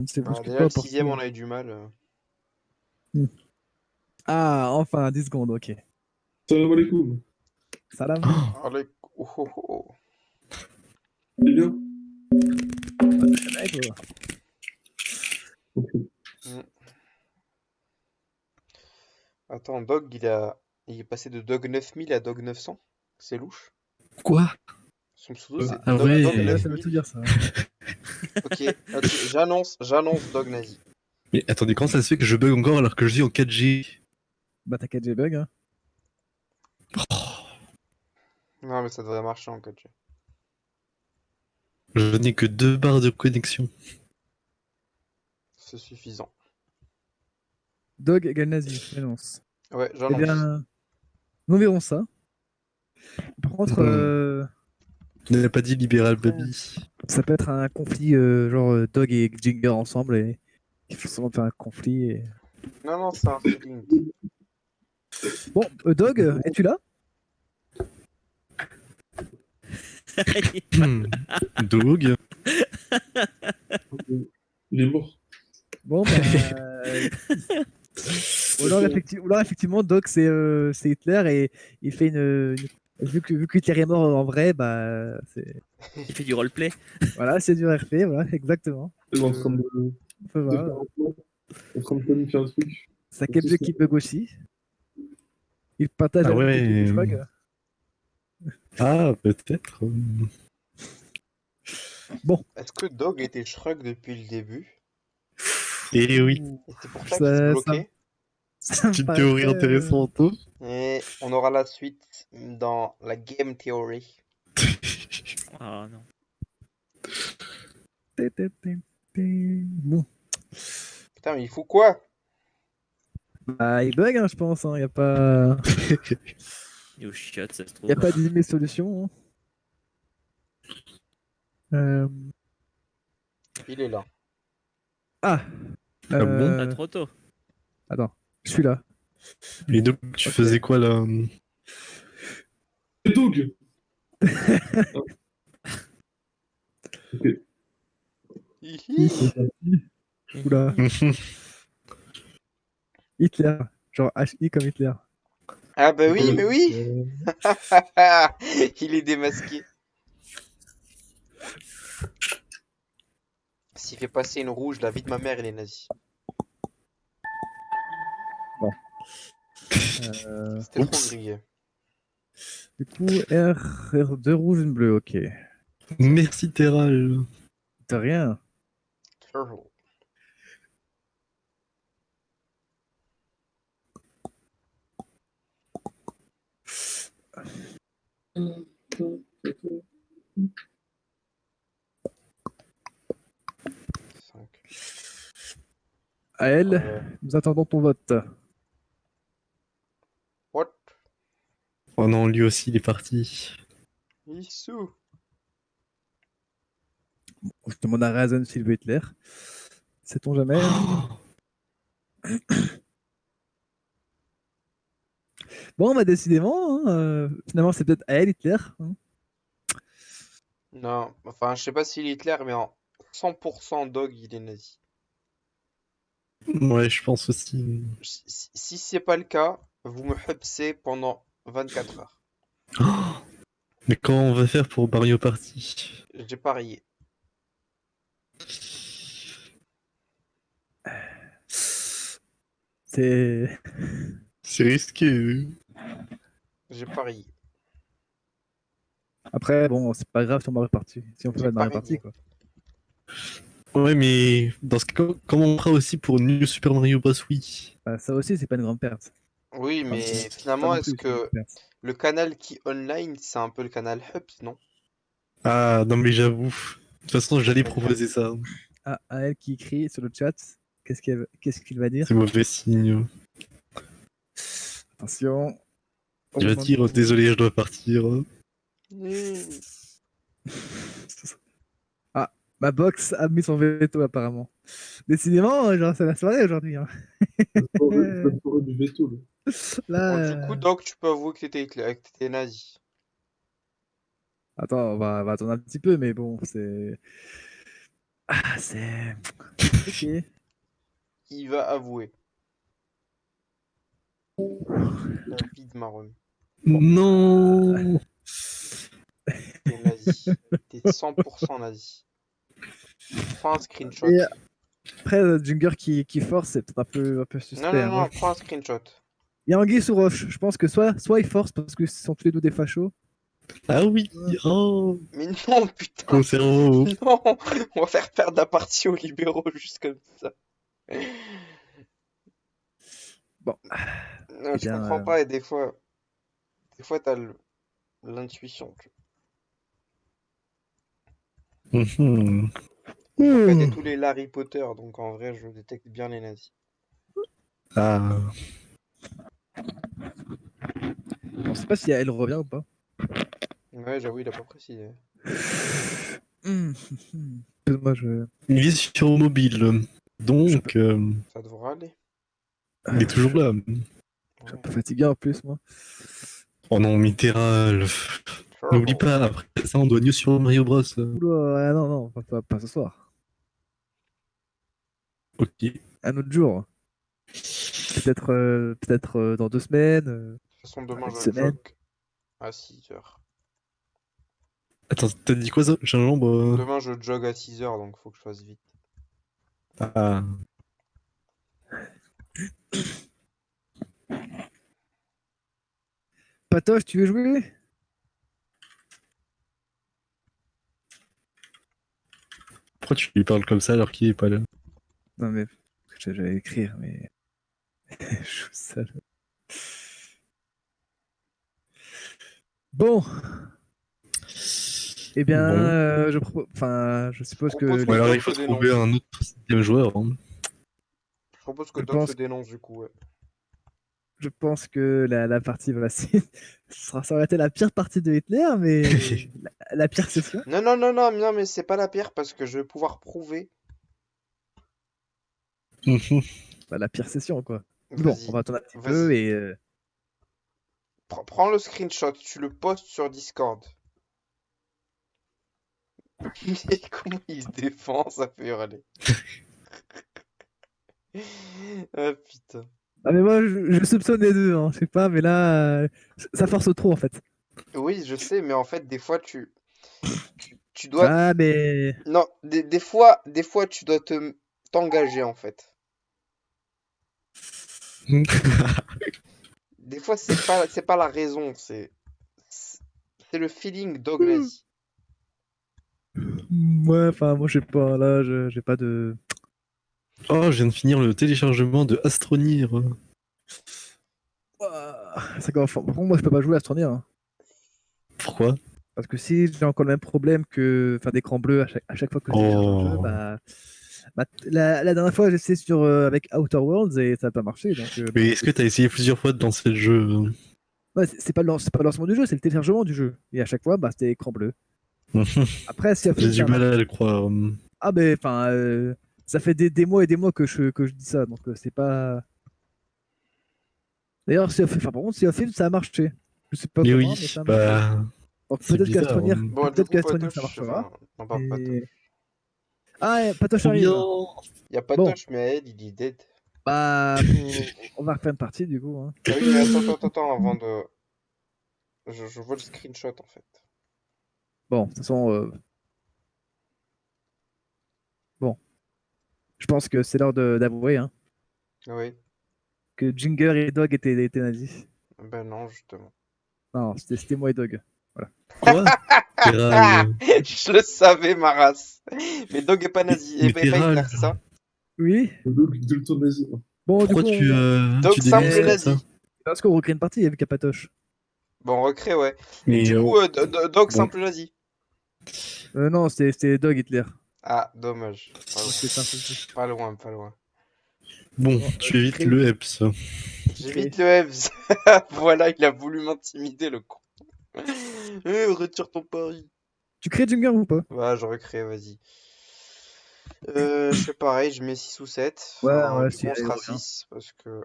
On ne se Ah, bouscule déjà, pas le pour sixième, ça. on a eu du mal. Ah, enfin, 10 secondes, ok. Salam alaikum. Salam. Allez. Oh, oh, oh. C'est bien. Très bien, et toi? Hmm. Attends, Dog, il est passé de Dog 9000 à Dog 900. C'est louche. Quoi? Son pseudo, c'est Ah Dog, ouais. Dog Ça veut 9000. tout dire, ça. Ok, ok, j'annonce Dog Nazi. Mais attendez, comment ça se fait que je bug encore alors que je suis en 4G? Bah, t'as 4G bug, hein. Non, mais ça devrait marcher en 4G. Je n'ai que 2 barres de connexion. C'est suffisant. Dog égale nazi, j'annonce. Ouais, Eh j'annonce. bien, nous verrons ça. Par contre, Tu n'avais pas dit libéral baby. ça peut être un conflit, genre Dog et Ginger ensemble, et il faut souvent faire un conflit. Non, non, c'est un feeling. Bon, Dog, es-tu là? Dog. Il est mort. Bon, bah. Ou alors, effectivement, Dog, c'est Hitler, et il fait Vu que Hitler est mort en vrai, bah. Il fait du roleplay. Voilà, c'est du RP, voilà, exactement. Il est en train de Enfin, voilà. faire un plan. En train de planifier un truc. Ça Kebje qui bug aussi. Il partage Ah la même ouais. technique que Shrug. Ah, peut-être. Bon. Est-ce que Dog était Shrug depuis le début? Eh oui. Et c'est pour ça qu'il se bloquait? Ça me C'est une paraît théorie très- intéressante. Hein. Et on aura la suite dans la Game Theory. Ah non. Bon. Putain, mais il faut quoi? Bah, il bug, hein, je pense. Il n'y a pas. Il est au chiottes, ça se trouve. Il n'y a pas d'illimité solution. Il est là. Ah. Ah bon? Pas trop tôt. Attends, je suis là. Et donc, tu Ok. faisais quoi là? Dog. Ok. Hihi. Oula. Hitler. Genre HI comme Hitler. Ah bah oui, mais oui. Il est démasqué. S'il fait passer une rouge, la vie de ma mère, elle est nazie. Bon. C'était trop grillé. Du coup, R, 2 rouges, une bleue, ok. Merci Terral. De rien. Turtle. À elle, Ouais. nous attendons ton vote. What? Oh non, lui aussi il est parti. Issou. Je demande à Razen s'il veut Hitler. Sait-on jamais? Bon, bah décidément, hein, finalement c'est peut-être à elle Hitler. Hein. Non, enfin, je sais pas s'il est Hitler, mais en 100% Dog, il est nazi. Ouais, je pense aussi. Si c'est pas le cas, vous me hupsez pendant 24 heures. Oh, mais comment on va faire pour Mario Party? J'ai parié. C'est. C'est risqué. J'ai parié. Après, bon, c'est pas grave si on va repartir. Si on fait J'ai pas de Mario parié. Party, quoi. Ouais, mais dans ce cas, comment on fera aussi pour New Super Mario Bros. Wii? Bah, ça aussi, c'est pas une grande perte. Oui, Enfin, mais c'est finalement, pas non est-ce plus une grande que perte. le canal qui online, c'est un peu le canal Hubs, non? Ah, non, mais j'avoue. De toute façon, j'allais proposer ça. Ah, à elle qui écrit sur le chat, qu'est-ce qu'il va dire? C'est mauvais signe. Attention. Il va dire désolé, je dois partir. Ah, ma box a mis son veto apparemment. Décidément, genre, c'est la soirée aujourd'hui. Hein. Ça pourrait du veto, là. Là, Bon, du coup, Doc, tu peux avouer que t'étais Hitler, que t'étais nazi. Attends, on va attendre un petit peu, mais bon, c'est. Ah, c'est compliqué. Il va avouer. La vie de Maron. Non. T'es nazi. T'es 100% nazi. Prends un screenshot. Et après, Junger qui force, c'est peut-être un peu Non, suspect. non, hein. Moi, non, prends un screenshot. il y a Anguille sous roche. Je pense que soit il force parce que ce sont tous les deux des fachos. Ah oui. Oh. Mais non, putain. Mon cerveau. Non, on va faire perdre la partie aux libéraux juste comme ça. Bon. Non, Eh je bien, comprends pas et des fois t'as l'intuition. Mhm. Je connais tous les Harry Potter, donc en vrai je détecte bien les nazis. Ah. on sait pas si elle revient ou pas. Ouais, j'avoue, il a pas précisé. Excuse-moi, Il est sur mobile. Donc, Ça devrait aller. il est toujours là. je suis un peu fatigué en plus, moi. Oh non, Mitterrand. N'oublie pas, après ça, on doit New sur Mario Bros. Oula, ah non, non, pas ce soir. Ok. Un autre jour. Peut-être dans 2 semaines. De toute façon, demain Une je semaine. jog à 6h. Attends, t'as dit quoi ça? J'ai un jambe. Demain je jog à 6h, donc faut que je fasse vite. Ah. Patoche, tu veux jouer? Pourquoi tu lui parles comme ça alors qu'il est pas là? Non, mais j'allais écrire, mais. Je suis sale. Bon. Eh bien, Bon. je suppose que. Propose Bon, alors Doc il faut se trouver un autre 7ème joueur. Hein. Je propose que Je Doc pense- se dénonce du coup, ouais. Je pense que la partie va. Ça aurait été la pire partie de Hitler, mais la pire session. Non, non, non, non, non, mais c'est pas la pire parce que je vais pouvoir prouver. Mhm. Bah, la pire session, quoi. Bon, Vas-y, on va attendre un petit vas-y. peu et. Prends le screenshot, tu le postes sur Discord. Mais comment il se défend, ça fait hurler. Ah putain. Ah, mais moi, je soupçonne les deux, hein. Je sais pas, mais là, ça force trop, en fait. Oui, je sais, mais en fait, des fois, tu dois. Ah, mais. Non, des fois, tu dois t'engager en fait. Des fois, c'est pas la raison, c'est le feeling dog nazi. Ouais, enfin, moi, je sais pas, là, j'ai pas de. Oh, je viens de finir le téléchargement de Astronir. Ça commence fort. Par contre, moi, je peux pas jouer à Astronir, hein. Pourquoi? Parce que si j'ai encore le même problème que faire d'écran bleu à chaque fois que je télécharge un jeu, Oh. la dernière fois, j'ai essayé avec Outer Worlds et ça n'a pas marché. Donc, Mais est-ce que t'as essayé plusieurs fois de lancer le jeu? ouais, c'est pas le lancement du jeu, c'est le téléchargement du jeu. Et à chaque fois, bah, c'était écran bleu. Après, si J'ai du mal à le croire. Ah, ben, enfin, ça fait des mois et des mois que je dis ça, donc c'est pas. D'ailleurs, par contre, si Off ça a marché. Je sais pas Mais comment, oui, mais ça a marché. bah, Donc c'est peut-être bizarre. qu'Astronir, Bon, du peut-être coup, qu'Astronir, ça Patoche, marchera. enfin, non, pas Patoche. Et... Ah, Patoche Trop arrive. bien. Y a Patoche, mais elle, il est dead. Bah, on va refaire une partie du coup. Hein. Ah oui, mais attends, avant de. Je vois le screenshot en fait. Bon, de toute façon, bon, je pense que c'est l'heure d'avouer hein, Oui, que Jinger et Dog étaient nazis. ben non, justement. Non, c'était moi et Dog. Voilà. Quoi? T'es râle. Je le savais, ma race. Mais Dog est pas nazi, Mais et t'es pas Hitler, râle. c'est ça? Oui. Donc, tout le temps nazi. Bon, Pourquoi du coup, Dog tu simple dénonces et comme nazi. ça? parce qu'on recrée une partie avec Patoche. Bon, recrée, ouais. Mais Du coup, Dog bon. simple nazi. Non, c'était Dog Hitler. Ah, dommage. C'était simple aussi. Pas loin, pas loin. Bon, tu évites le EPS. J'évite le Evs. Voilà, il a voulu m'intimider, le con. Retire ton pari. Tu crées Jinger ou pas? Ouais, je recrée, vas-y. Je fais pareil, je mais 6 ou 7. Ouais, Enfin, ouais, du coup, si on elle sera revient. 6, parce que...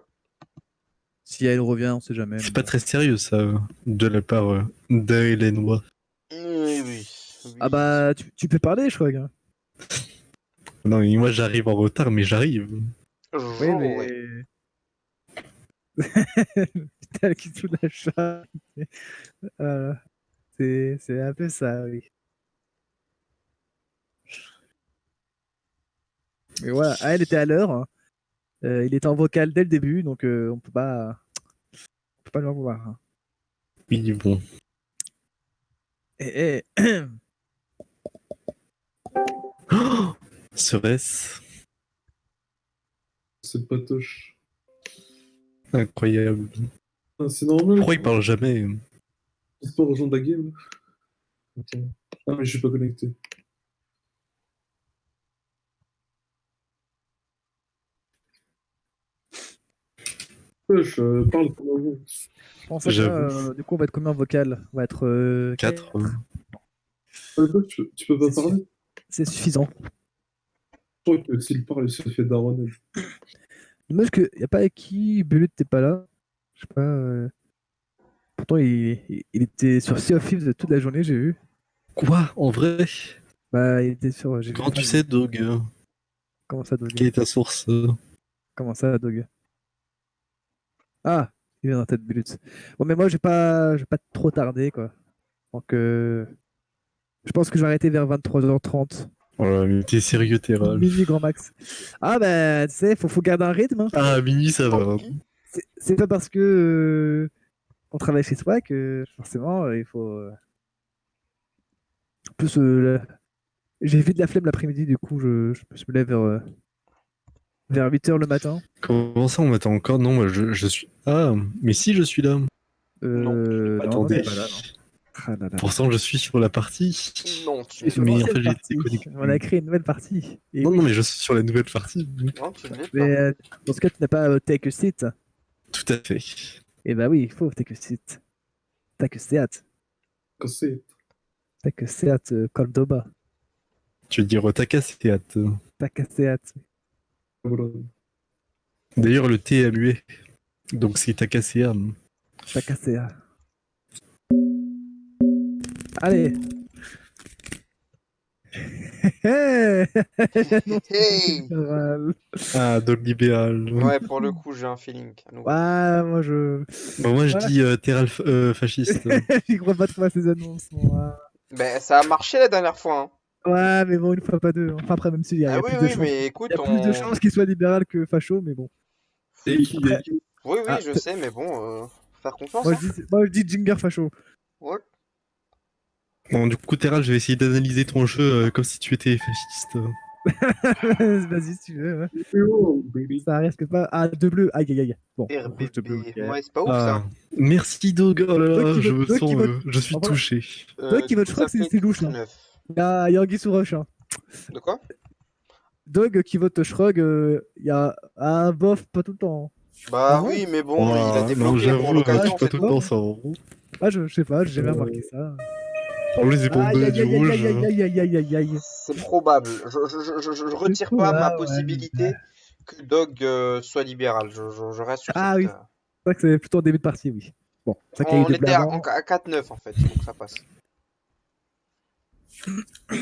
Si elle revient, on sait jamais. C'est pas très sérieux ça, de la part d'Aélenois. Oui, oui. Ah bah, tu peux parler, je crois. Gars. Non, mais moi j'arrive en retard, mais j'arrive. Oui, Jouer. mais. Putain, qui fout de la chatte. C'est un peu ça, oui. Mais voilà, elle était à l'heure, hein. Il était en vocal dès le début, donc on peut pas lui en vouloir, hein. Oui, bon. Et, Serait-ce C'est patoche. incroyable. Ah, c'est normal. Pourquoi il parle jamais? C'est pas rejoindre la game. Attends. Ah, mais je suis pas connecté. Wesh, parle comme avant. je pense que du coup, on va être combien en vocal? On va être 4. Ah, toi, tu peux pas C'est parler? c'est suffisant. Je crois que s'il parle, il se fait daronner. Dommage qu'il n'y a pas qui Belut t'es pas là. Je sais pas. Pourtant, il était sur Sea of Thieves toute la journée, j'ai vu. Quoi? En vrai? Bah, il était sur. J'ai vu Comment ça, tu sais, Dog? Comment ça, Dog? Quelle est ta source? Comment ça, Dog? Ah, il est dans la tête Belut. Bon, mais moi, je vais pas trop tarder, quoi. Donc, je pense que je vais arrêter vers 23h30. Oh là, mais t'es sérieux, Terral? Minuit grand max. Ah, bah, tu sais, faut garder un rythme, hein. Ah, minuit, ça va. Tant pis. C'est pas parce que on travaille chez soi que forcément il faut. En plus, j'ai vite la flemme l'après-midi, du coup, je me lève vers 8h le matin. Comment ça, on m'attend encore? Non, moi, je suis... Ah, mais si, je suis là. Non, Attendez. t'es pas là, non. Ah là là. Pourtant, je suis sur la partie. Non, tu Et sur Mais en l'ancienne fait, j'ai été partie, déconnecté. on a créé une nouvelle partie. Et Non, oui, non, mais je suis sur la nouvelle partie. non, tu ne l'es mais pas. dans ce cas, tu n'as pas take a seat. Tout à fait. Et bah oui, il faut take a seat. Take a seat. Quand c'est. Take a seat Cordoba. Tu veux dire Takaseat. Take a seat. Voilà. D'ailleurs, le T est muet. Donc c'est Takasea. Take a seat. Allez. Non, Hey. Ah, Dog libéral. Ouais, pour le coup, j'ai un feeling. À nouveau. Ouais, moi je. Bon, moi, je Ouais. dis Terral fasciste. J'y crois pas trop à ces annonces, moi. Ben, ça a marché la dernière fois, hein. Ouais, mais bon, une fois pas deux. Enfin, après, même s'il y a, Ah il y a oui, plus de oui, chances. mais écoute, Il y a plus de chances qu'il soit libéral que facho, mais bon. Et qui Après, Oui, oui, Ah, je sais, mais bon, faire confiance, moi hein. je dis Jinger facho. Ouais. Bon, du coup, Terral, je vais essayer d'analyser ton jeu comme si tu étais fasciste. Vas-y, si tu veux. Ouais. Oh, baby. Ça risque pas. Ah, deux bleus. Aïe, aïe, aïe. Bon, rouge de bleu. RBB. Ok. Ouais, c'est pas ouf, Ah, ça. merci, Dog. Oh là là, Dog qui je vote- me Dog qui sens... vote- je suis En vrai, touché. Dog qui Du vote, coup, je crois ça que fait c'est louche, hein. 9. Il y a Anguille sous roche, hein. De quoi? Dog qui vote Shrug, il y a un bof, pas tout le temps. Bah Ah ouais? oui, mais bon, il a Oh, non, débloqué pour j'avoue, l'occasion, c'est pas c'est tout tout. le temps ça. En Ah, je sais pas, j'ai jamais remarqué ça. plus, c'est pour me Aïe, donner aïe, du aïe, aïe, rouge. aïe, aïe, aïe, aïe, aïe, aïe. C'est probable. Je retire pas ma possibilité que Dog soit libéral. Je reste sur Ah cette. oui. C'est vrai que c'est plutôt en début de partie, oui. Bon, c'est vrai qu'il y a eu On des était à, blancs. à 4-9 en fait, donc ça passe.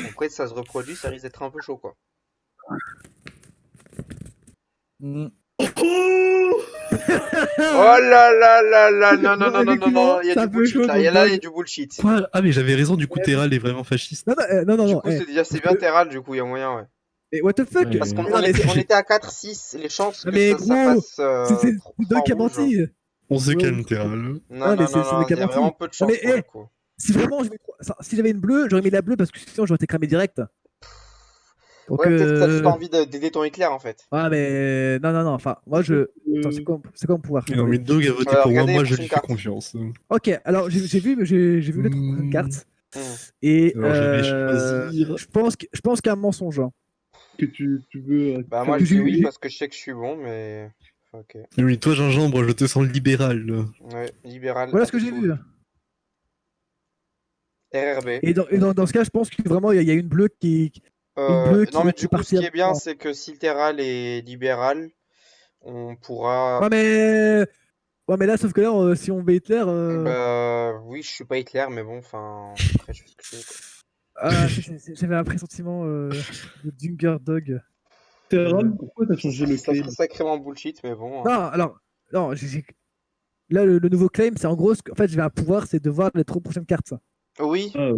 Après, si ça se reproduit, ça risque d'être un peu chaud, quoi. Mm. Oh là là là là, non, non, Bon, non, non, non, effectivement, non, il y a c'est un du peu bullshit chaud là, pour il y a Dog. du bullshit. Quoi? Ah, mais j'avais raison, du coup, Terral est vraiment fasciste. Non, non, non, Du non. coup, c'est bien parce Terral, que- du coup, il y a moyen, ouais. Mais what the fuck? Ouais. Parce qu'on Mais non, mais on était à 4-6, les chances Ah, que mais ça gros, fasse c'est Dog qui a rouge. menti. On se Ouais, calme, ouais. Terral. Non, Ah, non, mais non, c'est non, Dog qui a il y a menti. vraiment peu de Non, chance mais pour le hé, coup. si vraiment si j'avais une bleue, j'aurais mis la bleue parce que sinon j'aurais été cramé direct. Donc, Ouais, peut-être que t'as juste envie d'aider ton éclair en fait. Ah, mais non, non, non. Enfin, moi je. Attends, c'est quoi mon pouvoir? Mais non, mais Dog a voté pour moi, regardez les moi je lui prochaines fais cartes. confiance. Ok, alors j'ai vu les trois prochaines cartes. Hmm. Et Alors, je vais choisir. je pense qu'il y a un mensonge, hein. Que tu veux. Bah, faire moi des je dis oui j'ai- parce que je sais que je suis bon, mais. Ok. Oui, toi, Gingembre, je te sens libéral. Ouais, libéral. Voilà ce que j'ai attitude. vu. RRB. Et dans ce cas, je pense que vraiment il y a une bleue une bleue Non, mais qui du est coup, ce partie qui est bien, avant. c'est que si le Terral est libéral, on pourra. Ouais, mais là, sauf que là, si on met Hitler, Bah, oui, je suis pas Hitler, mais bon, enfin. Après, je fais ce que je veux, quoi. j'avais un pressentiment de Dunger Dog. Terral, pourquoi t'as changé le Ça claim? serait sacrément bullshit, mais bon. Non, alors, non, là, le nouveau claim, c'est en gros, en fait, je vais un pouvoir, c'est de voir les 3 prochaines cartes. Ça. Oui. Ah,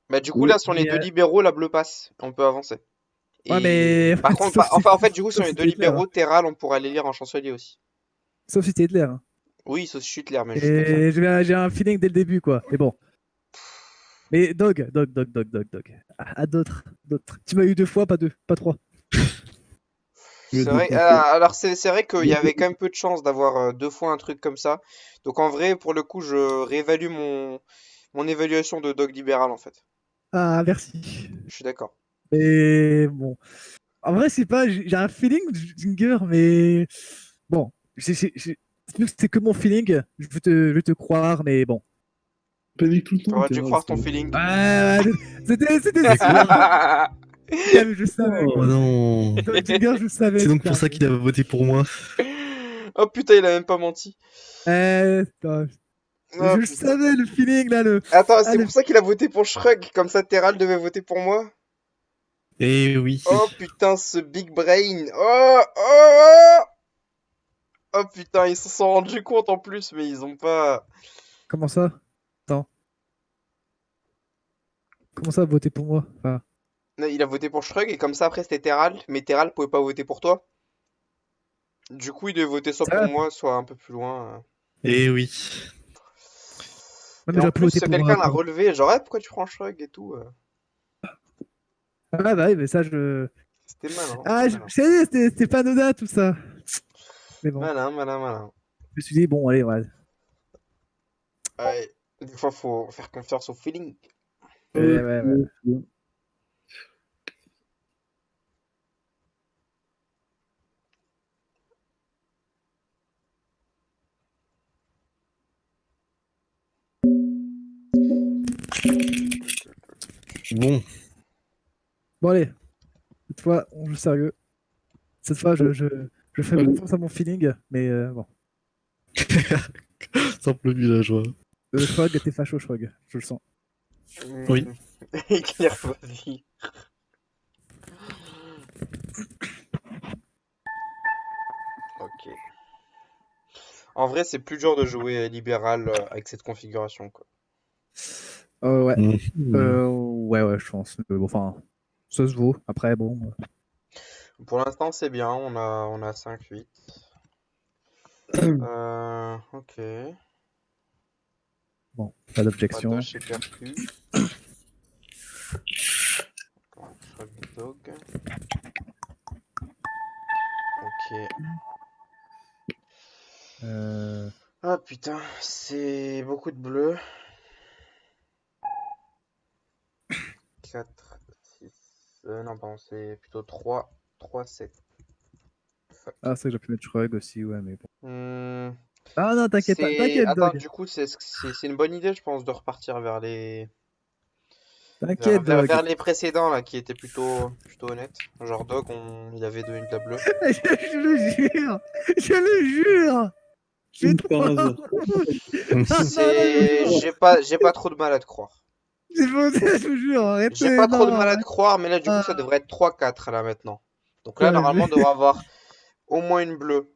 Bah du coup oui. là sur les Mais, deux libéraux la bleue passe, on peut avancer. Ouais, Et mais par contre, sauf enfin si, en fait du coup sur sauf les si deux t'es Hitler. libéraux Hein. Terral on pourra les lire en chancelier aussi. Sauf si t'es Hitler. Hein. Oui, sauf Schüttler, mais juste pour ça. Et j'ai un feeling dès le début, quoi. Mais bon. Mais Dog. À d'autres. Tu m'as eu 2 fois, pas 2, pas 3. C'est vrai. Alors c'est vrai qu'il y avait quand même peu de chances d'avoir 2 fois un truc comme ça. Donc en vrai pour le coup je réévalue mon évaluation de dog libéral en fait. Ah, merci. Je suis d'accord. Mais bon. En vrai, c'est pas. J'ai un feeling, Jinger, mais. Bon. C'est que mon feeling. Je vais te croire, mais bon. Panique tout le temps. T'aurais dû Terral, croire ton c'est- feeling. C'était sûr. Je savais. Oh non. Jinger, je savais. C'est donc c'était pour un ça peu- qu'il a voté pour moi. Oh putain il a même pas menti. Putain. Oh, Je putain. savais le feeling là. Attends, Ah, c'est pour ça qu'il a voté pour Shrug, comme ça Terral devait voter pour moi. Eh oui. Oh putain, ce big brain. Oh oh putain, ils se sont rendus compte en plus, mais ils ont pas. Comment ça? Attends. Comment ça, voter pour moi? Enfin, Non, il a voté pour Shrug et comme ça après c'était Terral, mais Terral pouvait pas voter pour toi. Du coup, il devait voter soit ça pour va. moi, soit un peu plus loin. Eh oui. Ouais, mais Et en j'aurais pu plus, voter pour quelqu'un l'a attends. relevé, genre, ah, pourquoi tu prends Shrug et tout. Ah bah oui, mais ça, je. C'était malin, Ah, c'était malin. je sais, c'était pas anodin tout ça. Mais bon, Malin. je me suis dit, bon, allez, ouais. Ouais, des fois, faut faire confiance au feeling. Ouais. ouais. Bon. Bon, allez, cette fois, on joue sérieux. Cette fois, je fais confiance à mon feeling, mais bon. Simple villageois. Shrug, t'es facho, Shrug, je le sens. Oui. Éclair ma vie. Ok. En vrai, c'est plus dur de jouer libéral avec cette configuration, quoi. Ouais. Mhm. Ouais, je pense. Bon, enfin, ça se vaut. Après, bon. Pour l'instant, c'est bien, on a 5-8. Ok. Bon, pas d'objection. Patoche et percu. Attends, Shrug Dog. Ok. Ah putain, c'est beaucoup de bleu. 4, 6. Non, pardon, c'est plutôt 3. 3, 7. Fuck. Ah, c'est que j'ai pu mettre Shrug aussi, ouais, mais bon. Hmm, Ah non, t'inquiète, Attends, Dog. du coup, c'est une bonne idée, je pense, de repartir vers les. T'inquiète, Dog. Vers les précédents, là, qui étaient plutôt honnêtes. Genre Dog, il avait donné de la bleue. Je le jure! Je le jure! J'ai Une par trop. hasard. J'ai pas trop de mal à te croire. J'ai posé, je vous jure, J'ai arrêtez, pas trop de non, mal à te arrête. croire, mais là, du coup, ça Ah, devrait être 3-4, là, maintenant. Donc là, ouais, normalement, on devrait avoir au moins une bleue.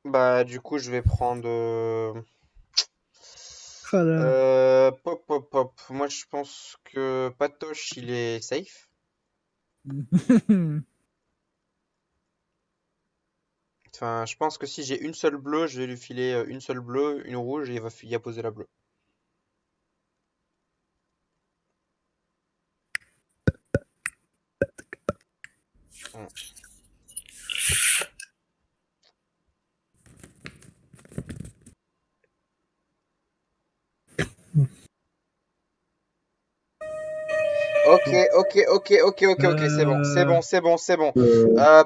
Bah, du coup, je vais prendre. ah là. Pop. Moi, je pense que Patoche, il est safe. Enfin, je pense que si j'ai une seule bleue, je vais lui filer une seule bleue, une rouge, et il va y apposer la bleue. Hmm. Ok, c'est bon.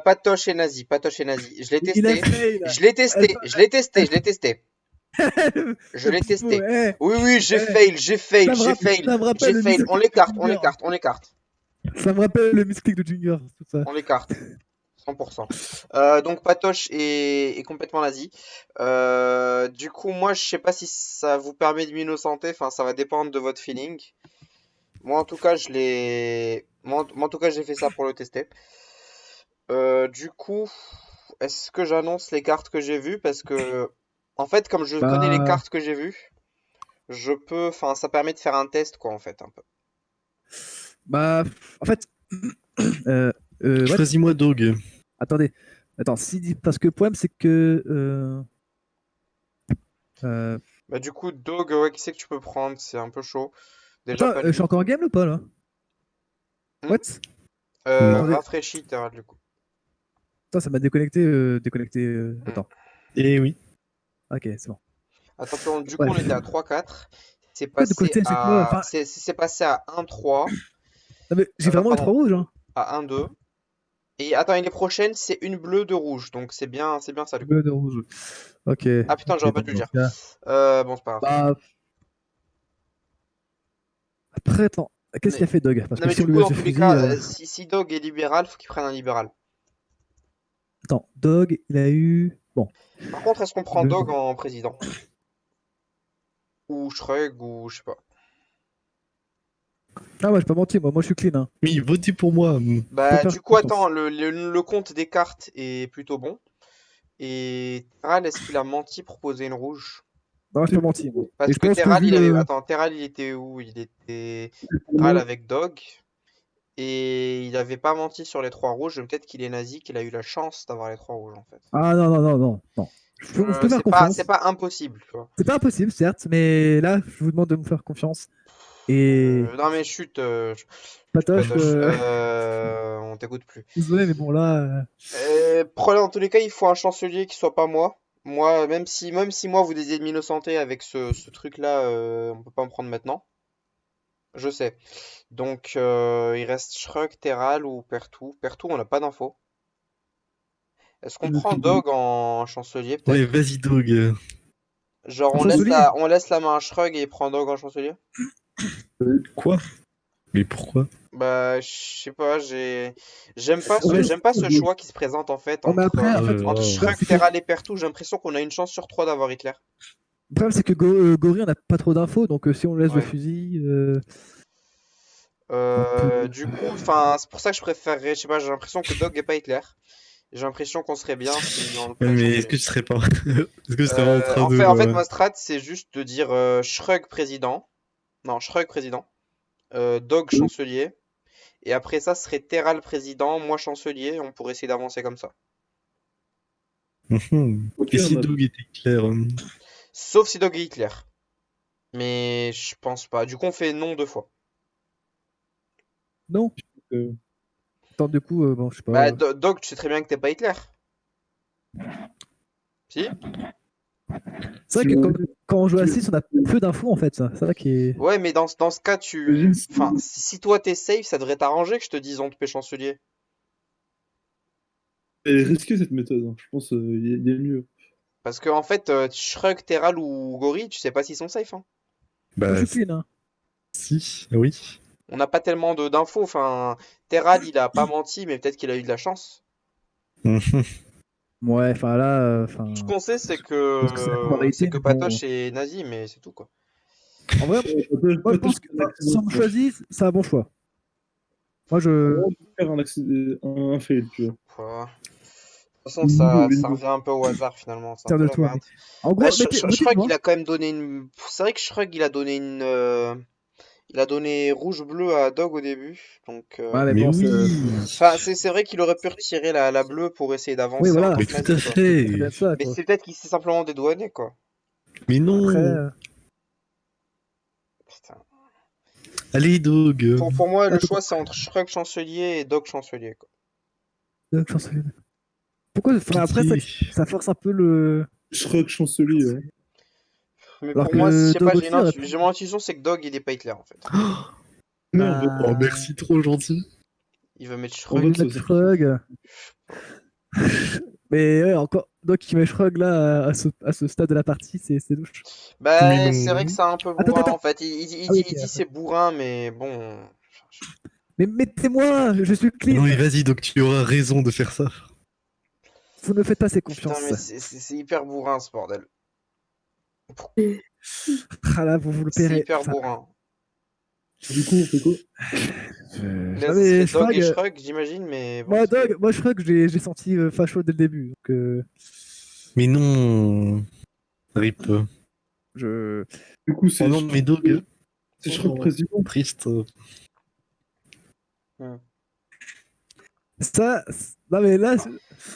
Patoche et nazi. Je l'ai Il a testé. fail. Je l'ai testé. Je l'ai testé. Je Le l'ai pipeau, testé. Oui, j'ai eh, fail, j'ai fail, j'ai fail, ça me j'ai rappelle le fail. On misclick de l'écarte, on Jinger. l'écarte, on l'écarte. Ça me rappelle le misclick de Jinger, tout ça. On l'écarte. 100%. Donc Patoche est complètement nazi. Du coup, moi, je sais pas si ça vous permet de m'innocenter. Enfin, ça va dépendre de votre feeling. Moi, en tout cas, je l'ai. Moi, en tout cas, j'ai fait ça pour le tester. Du coup, est-ce que j'annonce les cartes que j'ai vues? Parce que, en fait, comme je connais les Bah, cartes que j'ai vues, enfin, ça permet de faire un test, quoi, en fait, un peu. bah, en fait, euh, what? Choisis-moi Dog. Attendez, attends, parce que le problème c'est que, euh, Bah, du coup, Dog, ouais, qui c'est que tu peux prendre? C'est un peu chaud. Déjà, attends, pas je suis lui. encore en game ou pas là? Hmm. What? Non. Attendez, Rafraîchis, Terral, du coup. attends, ça m'a déconnecté. Hmm. Attends, Eh oui. ok, c'est bon. Attention, du coup, on était Bref, à 3-4. C'est pourquoi passé déconnecter à chaque fois? à, Enfin, c'est passé à 1-3. non, mais j'ai Non, vraiment eu pardon, 3 rouges, hein. à 1-2. Et attends, et les prochaines, c'est une bleue, deux rouges. Donc c'est bien ça, du coup. Bleu de rouge. Ok, Ah putain, ok, j'aurais pas donc dû le dans ce dire. cas. Bon, c'est pas grave. Bah, après, attends, qu'est-ce qu'il Mais, a fait Dog? Parce non, que mais si du on lui coup, laisse dans le tous les fusil. cas, si Dog est libéral, faut qu'il prenne un libéral. Attends, Dog, il a eu. Bon, Par contre, est-ce qu'on prend le. Dog en président? Ou Shrug, ou je sais pas. Ah, moi, j'ai pas menti, moi je suis clean, hein. Oui, votez pour moi. Je peux me Bah, faire du coup, confiance. attends, le compte des cartes est plutôt bon. Et Terral, est-ce qu'il a menti pour poser une rouge? Non, j'ai pas menti, moi. Et Parce je que pense que Terral, vu il avait. le. Attends, Terral, il était où? Il était Terral avec Dog. Et il avait pas menti sur les trois rouges. Peut-être qu'il est nazi, qu'il a eu la chance d'avoir les trois rouges, en fait. Ah, non, non, non, non, non. On peut faire C'est confiance. pas impossible, tu vois. C'est pas impossible, certes, mais là, je vous demande de me faire confiance. Et. Non mais chut, Patoche, Patoche, on t'écoute plus. désolé, mais bon, là. Problème, dans tous les cas, il faut un chancelier qui soit pas moi. Moi, même si moi vous disiez de m'innocenter avec ce truc-là, on peut pas me prendre maintenant. Je sais. Donc il reste Shrug, Terral ou Pertou. Pertou, on n'a pas d'infos. Est-ce qu'on prend Dog en chancelier Ouais, peut-être? vas-y Dog. Genre En chancelier? on laisse la main à Shrug et il prend Dog en chancelier? Quoi? Mais pourquoi? Bah, je sais pas, On laisse- j'aime pas ce choix qui se présente en fait Oh, mais après, en Oh fait, là entre le là. problème, Shrug, c'est que, Terral et Pertou. J'ai l'impression qu'on a une chance sur trois d'avoir Hitler. Gori, on n'a pas trop d'infos, donc si on laisse le Ouais. fusil, c'est un peu. Du coup, enfin, c'est pour ça que je préférerais, je sais pas, j'ai l'impression que Dog est pas Hitler. J'ai l'impression qu'on serait bien si on le Ouais, prenait mais est-ce chancelier. que tu serais pas. Est-ce que tu serais pas en train En fait, de. ma strat, c'est juste de dire Shrug président. Non, Shrug président. Dog chancelier. Et après ça, ce serait Terral président, moi chancelier. On pourrait essayer d'avancer comme ça. Ok, Et si on a. Dog était clair? Sauf si Dog est Hitler. Mais je pense pas. Du coup, on fait non deux fois. Non. euh, Attends, du coup, bon, je sais pas. Bah, Dog, tu sais très bien que t'es pas Hitler. Si? C'est vrai que quand on joue à 6, on a peu d'infos en fait, ça. C'est vrai qui est. Ouais, mais dans ce cas, Imagine si- enfin, si toi t'es safe, ça devrait t'arranger que je te dise on te paie chancelier. Elle est risquée cette méthode, hein. Je pense il y a mieux. Parce que, en fait, Shrug, Terral ou Gori, tu sais pas s'ils sont safe, hein. Moi, je Bah, suis clean, hein. si, oui. On n'a pas tellement d'infos. Enfin, Terral, il a pas menti, mais peut-être qu'il a eu de la chance. Ouais, enfin là, Tout ce enfin. qu'on sait, Je pense que c'est la c'est probabilité, que mais bon. Patoche est nazi, mais c'est tout, quoi. En vrai, moi, je pense que si on me choisit, c'est un bon choix. Moi, je. On peut faire un fail, tu vois. Voilà. De toute façon, ça revient un peu au hasard, finalement. C'est un Tire peu de la toi, merde. mec. En Bah, gros, votez de Shrug, moi. il a quand même donné une. C'est vrai que Shrug, il a donné une. Il a donné rouge-bleu à Dog au début. Donc. Ouais, mais Mais bon, oui. Enfin, c'est vrai qu'il aurait pu retirer la bleue pour essayer oui, d'avancer en voilà. tant Mais que tout à nazi, quoi. C'est très bien fait. ça, Mais quoi. c'est peut-être qu'il s'est simplement dédouané, quoi. Mais Après, non. Putain. Allez, Dog. Pour moi, le attends, choix, c'est entre Shrug chancelier et Dog chancelier, quoi. donc, pourquoi, enfin, après, Pitié. ça force un peu le. Shrug chancelier, ouais. Mais Alors pour moi, je que sais Dog pas, aussi aurait pu. j'ai mon intuition, c'est que Dog, il est pas Hitler, en fait. Merde, Oh, Bah, merci, trop gentil. Il veut mettre on on Shrug. va vote mettre ça. Shrug. Mais ouais, encore. Doc qui met Shrug là, à ce stade de la partie, c'est louche. Mais Bah, c'est vrai que non. c'est un peu Attends, bourrin, attends. en fait. Ah oui, Il ok. dit c'est bourrin, mais bon. Mais mettez-moi, je suis clean. Non, mais vas-y, donc tu auras raison de faire ça. Vous ne me faites pas assez Putain, confiance. mais c'est hyper bourrin, ce bordel. Ah là, vous le C'est paierez. hyper Enfin, bourrin. Du coup, on fait quoi? Là, Ah, ce mais serait Dog et Shrug, Shrug, j'imagine, mais bon. moi, Dog, moi, Shrug, j'ai senti facho dès le début. Donc, Mais non. Rip. je. Du coup, c'est Oh non, mais Dog. Shrug président. Triste. Ça. Non, mais là.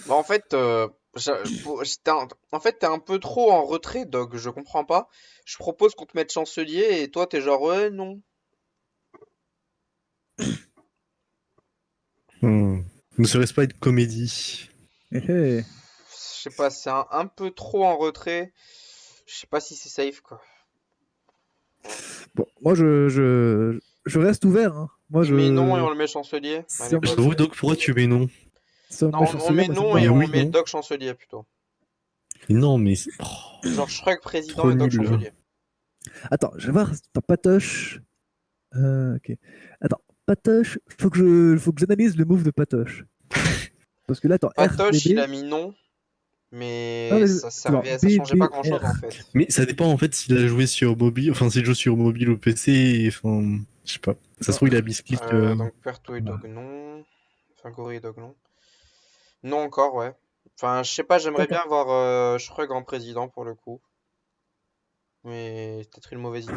Bah, en fait, en fait, t'es un peu trop en retrait, Dog. Je comprends pas. Je propose qu'on te mette chancelier et toi, t'es genre, ouais, non. Ne serait-ce pas une comédie? Eh, eh. Je sais pas, c'est un peu trop en retrait. Je sais pas si c'est safe, quoi. Bon, moi, je reste ouvert. Hein. Moi, Il met non et je. on le met chancelier. Si Allez, on me- Dog. J'avoue, Dog, pourquoi tu mets non? si on me Non, met on chancelier, met moi, ça me non va. et Mais on oui, met non. Dog chancelier plutôt. Mais non, mais. Oh, Genre Shrug président trop et Dog nul. chancelier. Attends, je vais voir. Attends, Patoche. Ok. Attends, Patoche. Faut que j'analyse le move de Patoche. Parce que là, attends, Patoche, il a RBB. mis non, Ah, mais mais, ça attends, servait, ça changeait pas grand-chose en BBR. fait. Mais ça dépend en fait s'il a joué sur mobile, enfin s'il joue sur mobile ou PC, enfin, je sais pas. Ça se trouve, il a misclick. Donc Perto et Dog non. Enfin, Gorille et Dog non. Non encore, ouais. Enfin, je sais pas, j'aimerais bien avoir Shrug en président pour le coup. Mais c'est peut-être une mauvaise idée.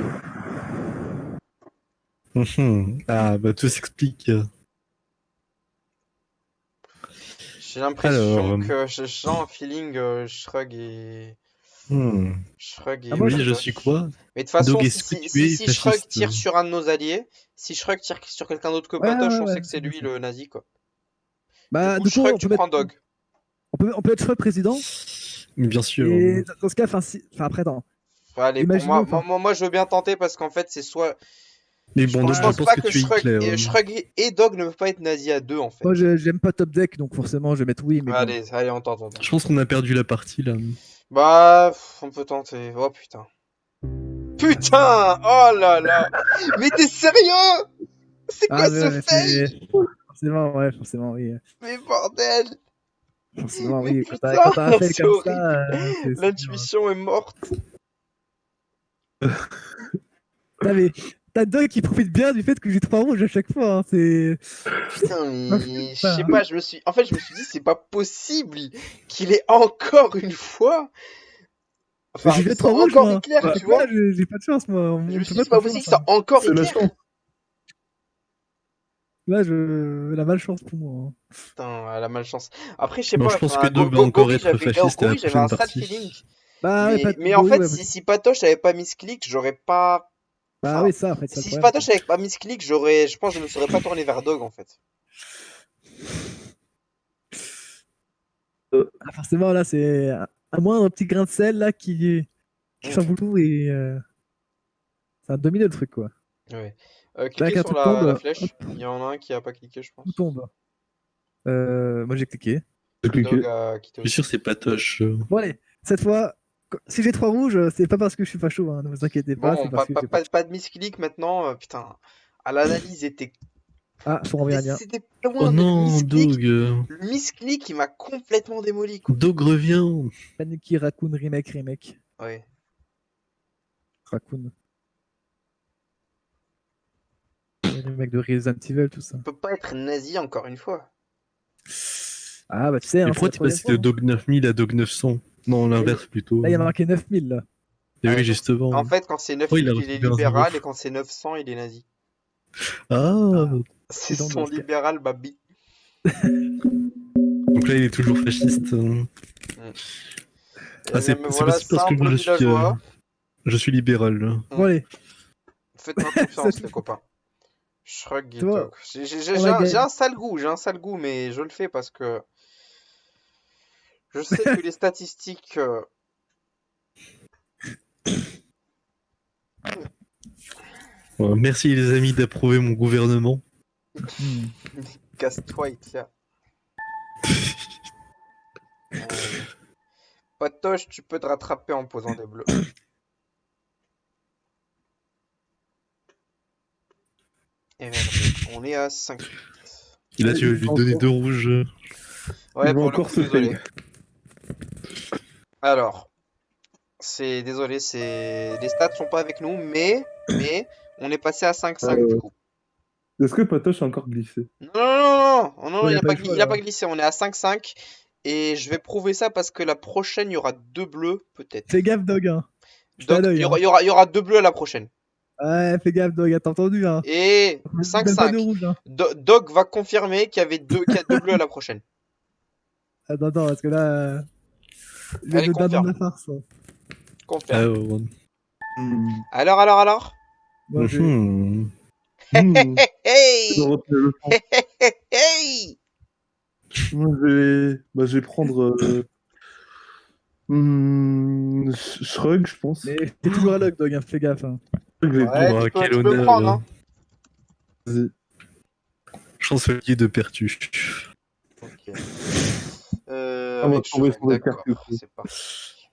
Ah, bah tout s'explique. J'ai l'impression Alors, que j'ai un feeling Shrug et Shrug Ah, et moi, oui, je Patoche. suis quoi? Mais de toute façon, Dog est si spiritué, Shrug fasciste. tire sur un de nos alliés, si Shrug tire sur quelqu'un d'autre que Ouais, Patoche, ouais, on ouais, sait que c'est c'est bien lui ça. le nazi, quoi. Du Bah, coup, du coup, Shrug, tu prends Dog. on peut être Shrug président. Mais bien sûr. Et dans ce cas, enfin, enfin, après, attends. Enfin, allez, pour Imaginons, moi, enfin, je veux bien tenter parce qu'en fait, c'est soit. Mais Je, bon, donc je je pense pense pas que que tu es Hitler. Shrug et Dog ne peuvent pas être nazis à deux, en fait. moi, j'aime pas Top Deck, donc forcément, je vais mettre oui, mais bon. Allez, on tente, on tente. Je pense qu'on a perdu la partie là. Bah, on peut tenter. Oh putain. Putain! Oh là là! Mais t'es sérieux? C'est quoi Ah, ce mais fake? forcément, oui. Mais bordel! Forcément, Mais oui. putain! Quand t'as un fail C'est comme ça, horrible! c'est dur. L'intuition est morte. Mais t'as Doug qui profite bien du fait que j'ai 3 rouges à chaque fois. Hein. C'est. Putain, mais je sais pas, en fait, je me suis dit, c'est pas possible qu'il ait encore une fois. Enfin, J'ai fait sans 3 rouges, encore moi. Hitler, À tu chaque fois, vois. j'ai pas de chance, moi. On Je me me suis fait dit, pas c'est pas de possible que confiance. ça encore C'est la Hitler. chance. Là, la malchance pour moi. Hein. Putain, la malchance. Après, je sais Non, pas, je pense enfin, que Dog va encore Gori, être fasciste à la j'avais un prochaine sale feeling. partie. Bah, ouais, Mais en oui, fait, ouais, si Patoche avait pas mis ce clic, j'aurais pas. bah Enfin, oui, ça, en fait, c'est le si problème. Patoche avait pas mis ce clic, je pense que je me serais pas tourné vers Dog en fait. Ah, forcément, là, c'est à moins un petit grain de sel là qui change tout et ça a dominé le truc, quoi. Ouais. Dès Cliquez qu'un sur truc tombe, la hop, flèche. Il y en a un qui a pas cliqué, je tout pense. tombe. Moi, j'ai cliqué. J'ai cliqué. Dog a quitté Je suis sûr aussi. que c'est Patoche. Bon, allez, cette fois, si j'ai 3 rouges, c'est pas parce que je suis facho, hein, ne vous inquiétez pas, c'est Bon, parce que j'ai pas. pas de misclick maintenant. Putain, à l'analyse était. Ah, faut renvoyer un lien. C'était pas Oh loin, mais non, Dog. le misclick, il m'a complètement démoli, quoi. Dog revient. Panuki, Raccoon, remake. Ouais. Raccoon. Le remake de Resident Evil, tout ça. On peut pas être nazi encore une fois. Ah, bah tu sais, Et hein, pourquoi c'est t'es la passé troisième de fois. Dog 9000 à Dog 900? Non, l'inverse plutôt. Là, il y a marqué 9000, là. Et Ouais, oui, donc, justement. en fait, quand c'est Oh, il 9000, a il est retrouvé un libéral, zéro. et quand c'est 900, il est nazi. Ah, C'est donc, son dans ce cas. libéral, babi. donc là, il est toujours fasciste. Et Ah, c'est me c'est voilà possible parce que simple villageois. je suis libéral. Là. Bon, allez, Faites-moi confiance, C'est les tout. copains. Shrug et Tu vois, Dog. on a J'ai gagné. un sale goût, mais je le fais parce que je sais que les statistiques. Merci les amis d'approuver mon gouvernement. Hmm. Casse-toi, Hitler. Patoche, tu peux te rattraper en posant des bleus. RRB, on est à 5. Et là, tu veux lui donner 2 rouges. Ouais, Il va pour le encore coup, se désolé. fail. Alors, désolé, les stats sont pas avec nous, mais On est passé à 5-5 du coup. Est-ce que Patoche a encore glissé? Non, Ouais, il y a a pas pas, eu le choix, il a là. pas glissé. On est à 5-5. Et je vais prouver ça parce que la prochaine, il y aura 2 bleus, peut-être. Fais gaffe, Dog. Hein. Je t'ai à Dog, l'œil. Hein. il y aura 2 bleus à la prochaine. Ouais, fais gaffe, Dog. T'as entendu, hein. Et Donne pas de 5-5. rouge, hein. Dog va confirmer qu'il y a 2 bleus à la prochaine. Attends, parce que là, je viens Allez, de dans confirme. la farce. Hein. Confirme. ouais. Alors. Moi, j'ai- Mhm. Hey! Je retiens le temps. Hey! Moi, je vais prendre Shrug, je pense. Mais t'es toujours à l'œil, Dog. Hein. Fais gaffe. Hein. Shrug, j'ai Ouais, Oh, tu peux quel le honneur. prendre, hein. Vas-y. Chancelier de Pertu. Ok. On va Avec trouver Shrek, sur les d'accord, cartes, du coup. c'est parti.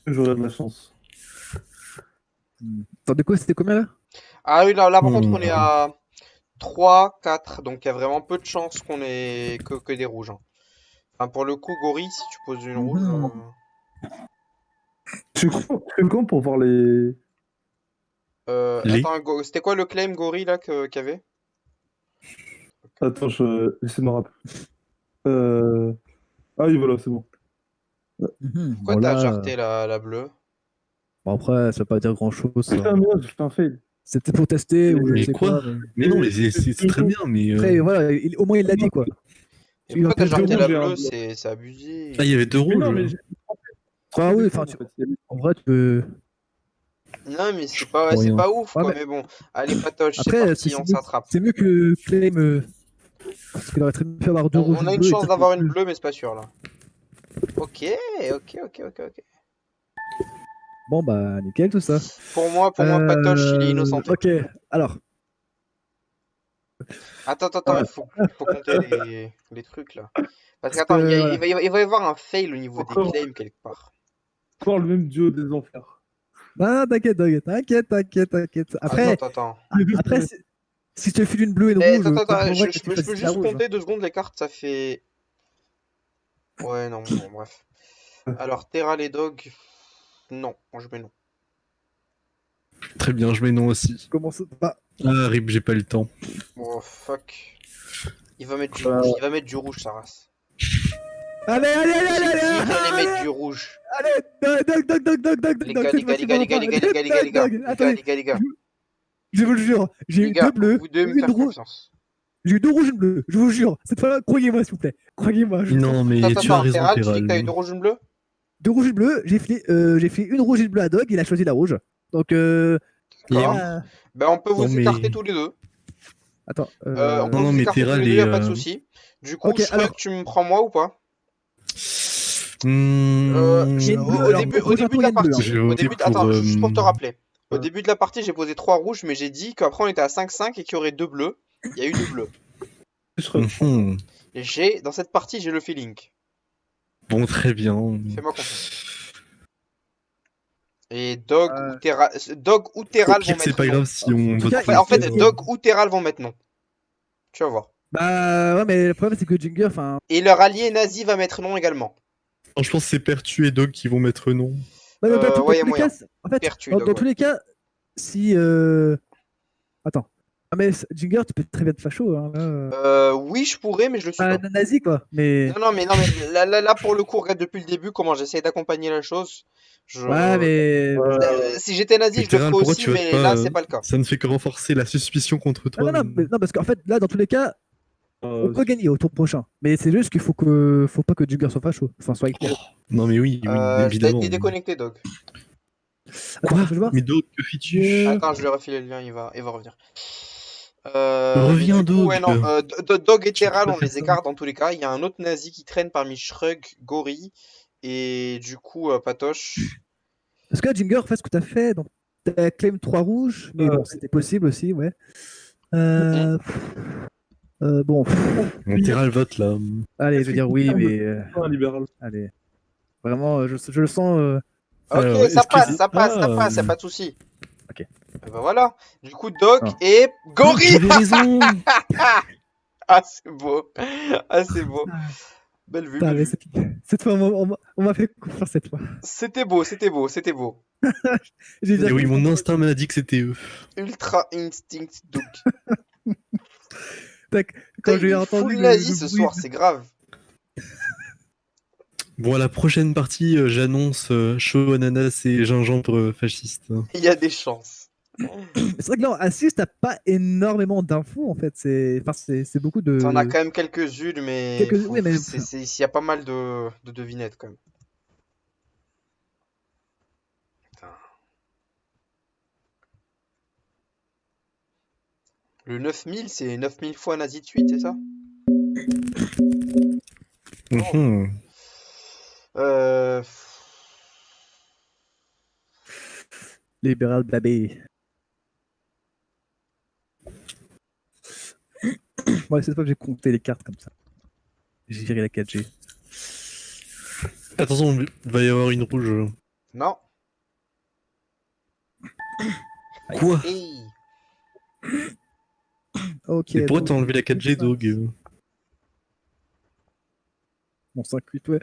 J'aurai de la chance. Attends, du coup, c'était combien là? Ah oui, là par contre, on est Hmm. à 3, 4, donc il y a vraiment peu de chances qu'on ait que des rouges. Hein. Enfin, pour le coup, Gori, si tu poses une rouge. Tu fais quand pour voir les. Les- Attends, c'était quoi le claim Gori là qu'il y avait? Attends, laissez-moi rappeler. Ah oui, voilà, c'est bon. Pourquoi Bon, t'as là, jarté la bleue? bon, après, ça veut pas dire grand chose. Putain, merde, j'ai fait un fail. C'était pour tester ou je Mais sais quoi? quoi. Mais non, mais c'est très bien, mais. Après, voilà, au moins il l'a dit quoi. Et Il va pourquoi t'as faire jarté deux la rouges et un bleue? blanc. C'est abusé. Ah, il y avait deux Mais rouges. non, mais j'ai. Ah oui, enfin, En fait, en vrai, tu peux. Non, mais c'est comprends rien. pas ouf Ouais, quoi, mais- mais bon. Allez, Patoche, c'est Après, parti, on s'attrape. c'est mieux que Claim. Parce qu'il aurait très bien pu avoir deux rouges On a une bleus et chance dire d'avoir que- une bleue, mais c'est pas sûr là. Ok. Bon, bah, nickel tout ça. Pour moi, Patoche, il est innocenté. Ok, alors. Attends, il faut compter les trucs là. Parce Parce qu'attends, que, voilà. il va y avoir un fail au niveau des Encore. claims quelque part. Encore le même duo des enfers. Ah, t'inquiète. Après, Attends. après si je te file une bleue et une Eh, rouge, attends, comprends je que tu peux choisisses la juste rouge. compter 2 secondes les cartes, ça fait. Ouais, non, bon, bref. Alors, Terra les dogs. Non, moi je mets non. Très bien, je mets non aussi. Comment ça va? Ah, rip, j'ai pas eu le temps. Oh fuck. Il va mettre du rouge, il va mettre du rouge, sa race. Allez, J'ai dit qu'il allait mettre du rouge. Allez, Dog, Les gars, les gars. Je vous le jure, j'ai Les eu gars, deux bleus, vous devez me une faire rouge. confiance. J'ai eu deux rouges et une bleue, je vous jure. Cette fois-là, croyez-moi, s'il vous plaît. Croyez-moi. Non, mais tu as raison, Terral, tu dis que t'as eu Terral. 2 rouges et une bleue? Deux rouges et une bleue, j'ai fait une rouge et une bleue à Dog, il a choisi la rouge. Donc, D'accord. ah, Ben, on peut vous Non, mais- écarter tous les deux. attends. On peut Non, vous mais écarter tous Terral les deux, est, y a pas de souci. Du coup, Ok, Shrek, alors- tu me prends moi ou pas? Il y a une bleue, Au alors, début, au prochain tour, de la il y a une bleue, partie, hein. Je vais voter pour, attends, juste pour te rappeler. Au début de la partie, j'ai posé 3 rouges, mais j'ai dit qu'après on était à 5-5 et qu'il y aurait 2 bleus. Il y a eu 2 bleus. Mhm. Dans cette partie, j'ai le feeling. Bon, très bien. Fais-moi confiance. Et Dog Euh. ou Terral Au vont pire, c'est mettre pas non. grave si on vote. cas, pour En fait, Terral. Dog ou Terral vont mettre non. Tu vas voir. Bah, ouais, mais le problème, c'est que Jinger, enfin. Et leur allié nazi va mettre non également. Non, je pense que c'est Pertu et Dog qui vont mettre non. Bah, dans ouais, y a tous les moyen. cas, en fait, Pertu, dans Dog, tous les cas, si. Attends. Ah, mais Jinger, tu peux très bien te facho, hein. Là. Oui, je pourrais, mais je le suis Pas pas. nazi, quoi. Mais. Non, mais là, pour le coup, regarde depuis le début comment j'essaie d'accompagner la chose. Ouais, mais. Si j'étais nazi, Mais je le Terral, ferais pourquoi aussi, tu votes mais pas, là, c'est pas le cas. Ça ne fait que renforcer la suspicion contre toi. Non, parce qu'en fait, là, dans tous les cas, on peut gagner au tour prochain. Mais c'est juste qu'il faut pas que Jinger soit facho. Enfin, soit clair. Non, mais oui, T'as évidemment. été déconnecté, Dog. Attends, je vais voir. Mais Dog, que fais-tu Attends, je lui ai refilé le lien, il va revenir. Reviens, mais du coup, Dog. ouais, non, Dog et Tu peux Terral, pas on faire les ça. écarte dans tous les cas. Il y a un autre nazi qui traîne parmi Shrug, Gori et du coup Patoche. Parce que là, Jinger, en fait, ce que t'as fait, donc, t'as claim 3 rouges, mais bon, c'était possible aussi, ouais. Bon, Mon Terral vote là. allez, je veux dire oui, mais. Un libéral. Allez. Vraiment, je le sens. Ok, Alors, ça est-ce passe, que- ça passe, Ah. y a pas de souci. Ok. Et ben voilà. Du coup, Dog Ah. et Gori. J'avais raison. Ah, c'est beau. Ah, c'est beau. Belle vue, Putain, belle mais vue. cette fois, on m'a fait confiance cette fois. C'était beau, c'était beau, c'était beau. J'ai Et déjà oui, fait mon instinct m'a dit que c'était eux. Ultra Instinct Dog. tac, Putain, quand il j'ai est entendu full le nazi ce bruit. soir, c'est grave. Bon, à la prochaine partie, j'annonce chaud ananas et gingembre fasciste. Il y a des chances. C'est vrai que là, Assis, t'as pas énormément d'infos en fait. Enfin, c'est beaucoup T'en as de. quand même quelques-unes, mais Oui, mais il y a pas mal de devinettes quand même. Putain. Le 9000, c'est 9000 fois nazi de suite, c'est ça? Mhm. Euh... libéral babé. Ouais, cette fois que j'ai compté les cartes comme ça. J'ai géré la 4G. Attention, il va y avoir une rouge. Non. Quoi? Hey. Ok. Et pourquoi donc, t'as enlevé la 4G, Dog? Bon, 5-8, ouais.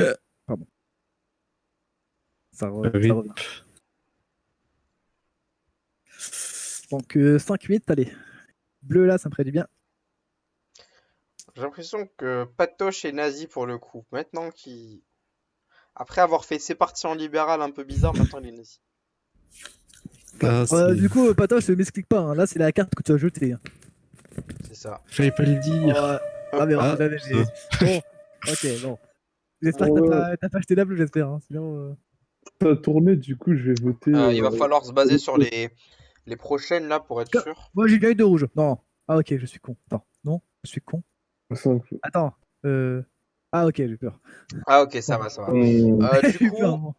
Pardon. Ça Oui. revient. Donc 5-8, allez. Bleu là, ça me ferait du bien. J'ai l'impression que Patoche est nazi pour le coup. Maintenant qu'il... Après avoir fait ses parties en libéral un peu bizarre, maintenant il est nazi. Ah, c'est... Du coup, Patoche, ne m'explique pas. Hein. Là, c'est la carte que tu as jetée. Hein. C'est ça. Fallait pas le dire. Ouais. Ah, mais Ah, j'avais. ça. Bon, ok, bon. J'espère que t'as pas acheté la bleue, j'espère. Hein. Sinon. Ça a tourné, du coup, je vais voter. Il va falloir se baser sur les prochaines là pour être sûr. Moi, j'ai gagné de rouge. Non. Ah, ok, je suis con. Attends. Non, je suis con. 5. Attends. Ah, ok, j'ai peur. Ah ok, ça Bon. va, ça va. Du J'ai eu peur, coup, moi.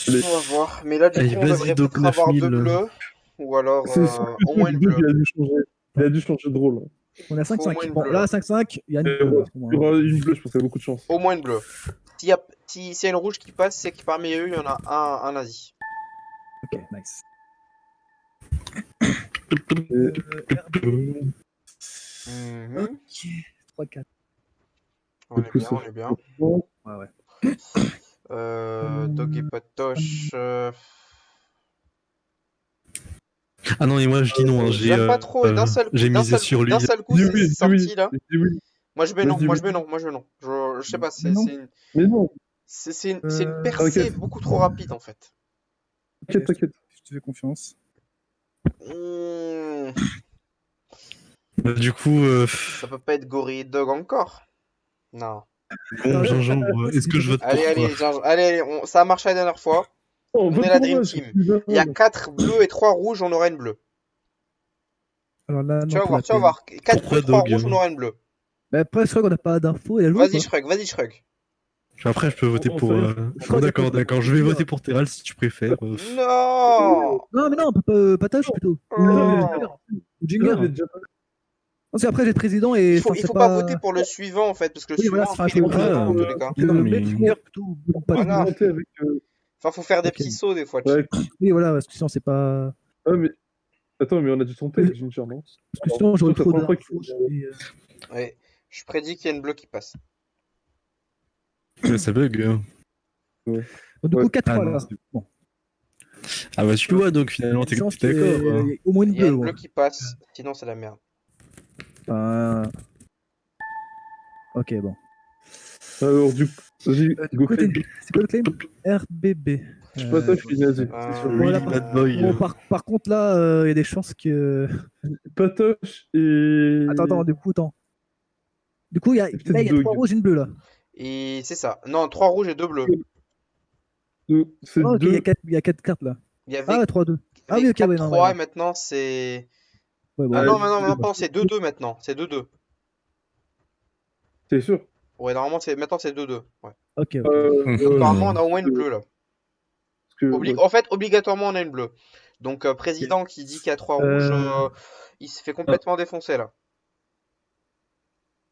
on va voir. Mais là, du Allez, coup, on vas-y, devrait Doc, peut-être avoir 2 9000. bleus. Ou alors C'est sûr que au moins une bleue. il a dû changer. Il a dû changer de rôle. On a Faut au moins 5-5. une Bon, bleue, là, là. 5-5, il y a une Il bleue. Là, y aura une bleue, je pense qu'il y a beaucoup de chance. Au moins une bleue. S'il y a une rouge qui passe, c'est que parmi eux, il y en a un nazi. Ok, nice. Mhm. Ok, 3-4. On Du est coup, bien, ça on est bien. fait- Ouais, ouais. Dog et Patoche. Ah non, et moi je dis non, hein, J'aime pas trop, et d'un seul coup, j'ai misé sur lui. Dis c'est oui, dis sorti oui. là. Dis oui. Moi je mets Moi, non, je dis moi oui. je mets non, moi je mets non. Je sais pas, Mais non. Mais non, c'est une percée T'inquiète. beaucoup trop rapide en fait. t'inquiète, t'inquiète. Je te fais confiance. Hmm, Du coup, ça peut pas être Gorille Dog encore. Non. bon, gingembre, est-ce que je vote pour Allez, toi? allez, ça a marché la dernière fois. Oh, On vote est la pour Dream moi, c'est Team. plus grave. Il y a 4 bleus et 3 rouges, on aura une bleue. Alors là, Tu non, vas pour la voir, tu vas peine. voir. 4 bleus, Pourquoi 3 Dog? rouges, on aura une bleue. Mais après, je crois qu'on n'a pas d'infos. Il a joué ou Vas-y, pas? Shrug, vas-y, Shrug. Après, je peux voter Bon, pour. ça y est, Bon, d'accord, D'accord. d'accord. Je vais voter pour Terral si tu préfères. Non! Non, mais non, on peut pas. Patoche plutôt. Ou Oh. Ginger. Là, il est déjà pas- Parce qu'après, j'ai président et Il c'est faut pas pas. voter pour le suivant en fait, parce que le Oui, voilà, suivant c'est après il est faut président dans tous les Ah, cas. ok, Non, le mais- même Ginger plutôt. Ou Patoche. Voilà. voter avec. Enfin, faut faire des Ok. petits sauts des fois. Ouais. Oui, voilà, parce que sinon, c'est pas. Ah, mais. Attends, mais on a dû tenter avec Ginger, non? Parce que sinon, j'aurais Toi, trop c'est la première d'infos. fois Ouais. Je prédis qu'il y a une bleue qui passe. Ça bug. Donc, du Ouais. coup, 4-3 Ah non, là. c'est- Bon. Ah bah tu vois, donc Il y finalement, a t'es une chance t'es d'accord. qu'il y ait au moins une Il y a bleue. une bleue Ouais. qui passe, sinon c'est la merde. Ok, bon. Alors, du coup, vas-y, Du go coup, claim. c'est quoi le claim? RBB. Patoche, il est nazi. C'est sûr. Voilà, Really bad boy. Bon, par contre, là, il y a des chances que. Patoche et. Attends, du coup, attends. Du coup, Et peut-être là, il y a Dog. 3 rouges et une bleue là. Et c'est ça. Non, 3 rouges et 2 bleus. C'est Ah, ok, il y deux. a 4 cartes là. Il y avait, Ah, ouais, 3-2. Ah, oui, ok, ouais, non. 4-3 Ouais, et maintenant c'est. ouais, Ah ouais. non, maintenant c'est 2-2 maintenant. C'est 2-2. T'es sûr? Ouais, normalement maintenant c'est 2-2. Ouais. Ok, ok. Donc normalement on a au moins une bleue là. Parce que, ouais. En fait, obligatoirement on a une bleue. Donc président qui dit qu'il y a 3 rouges, il se fait complètement défoncer là.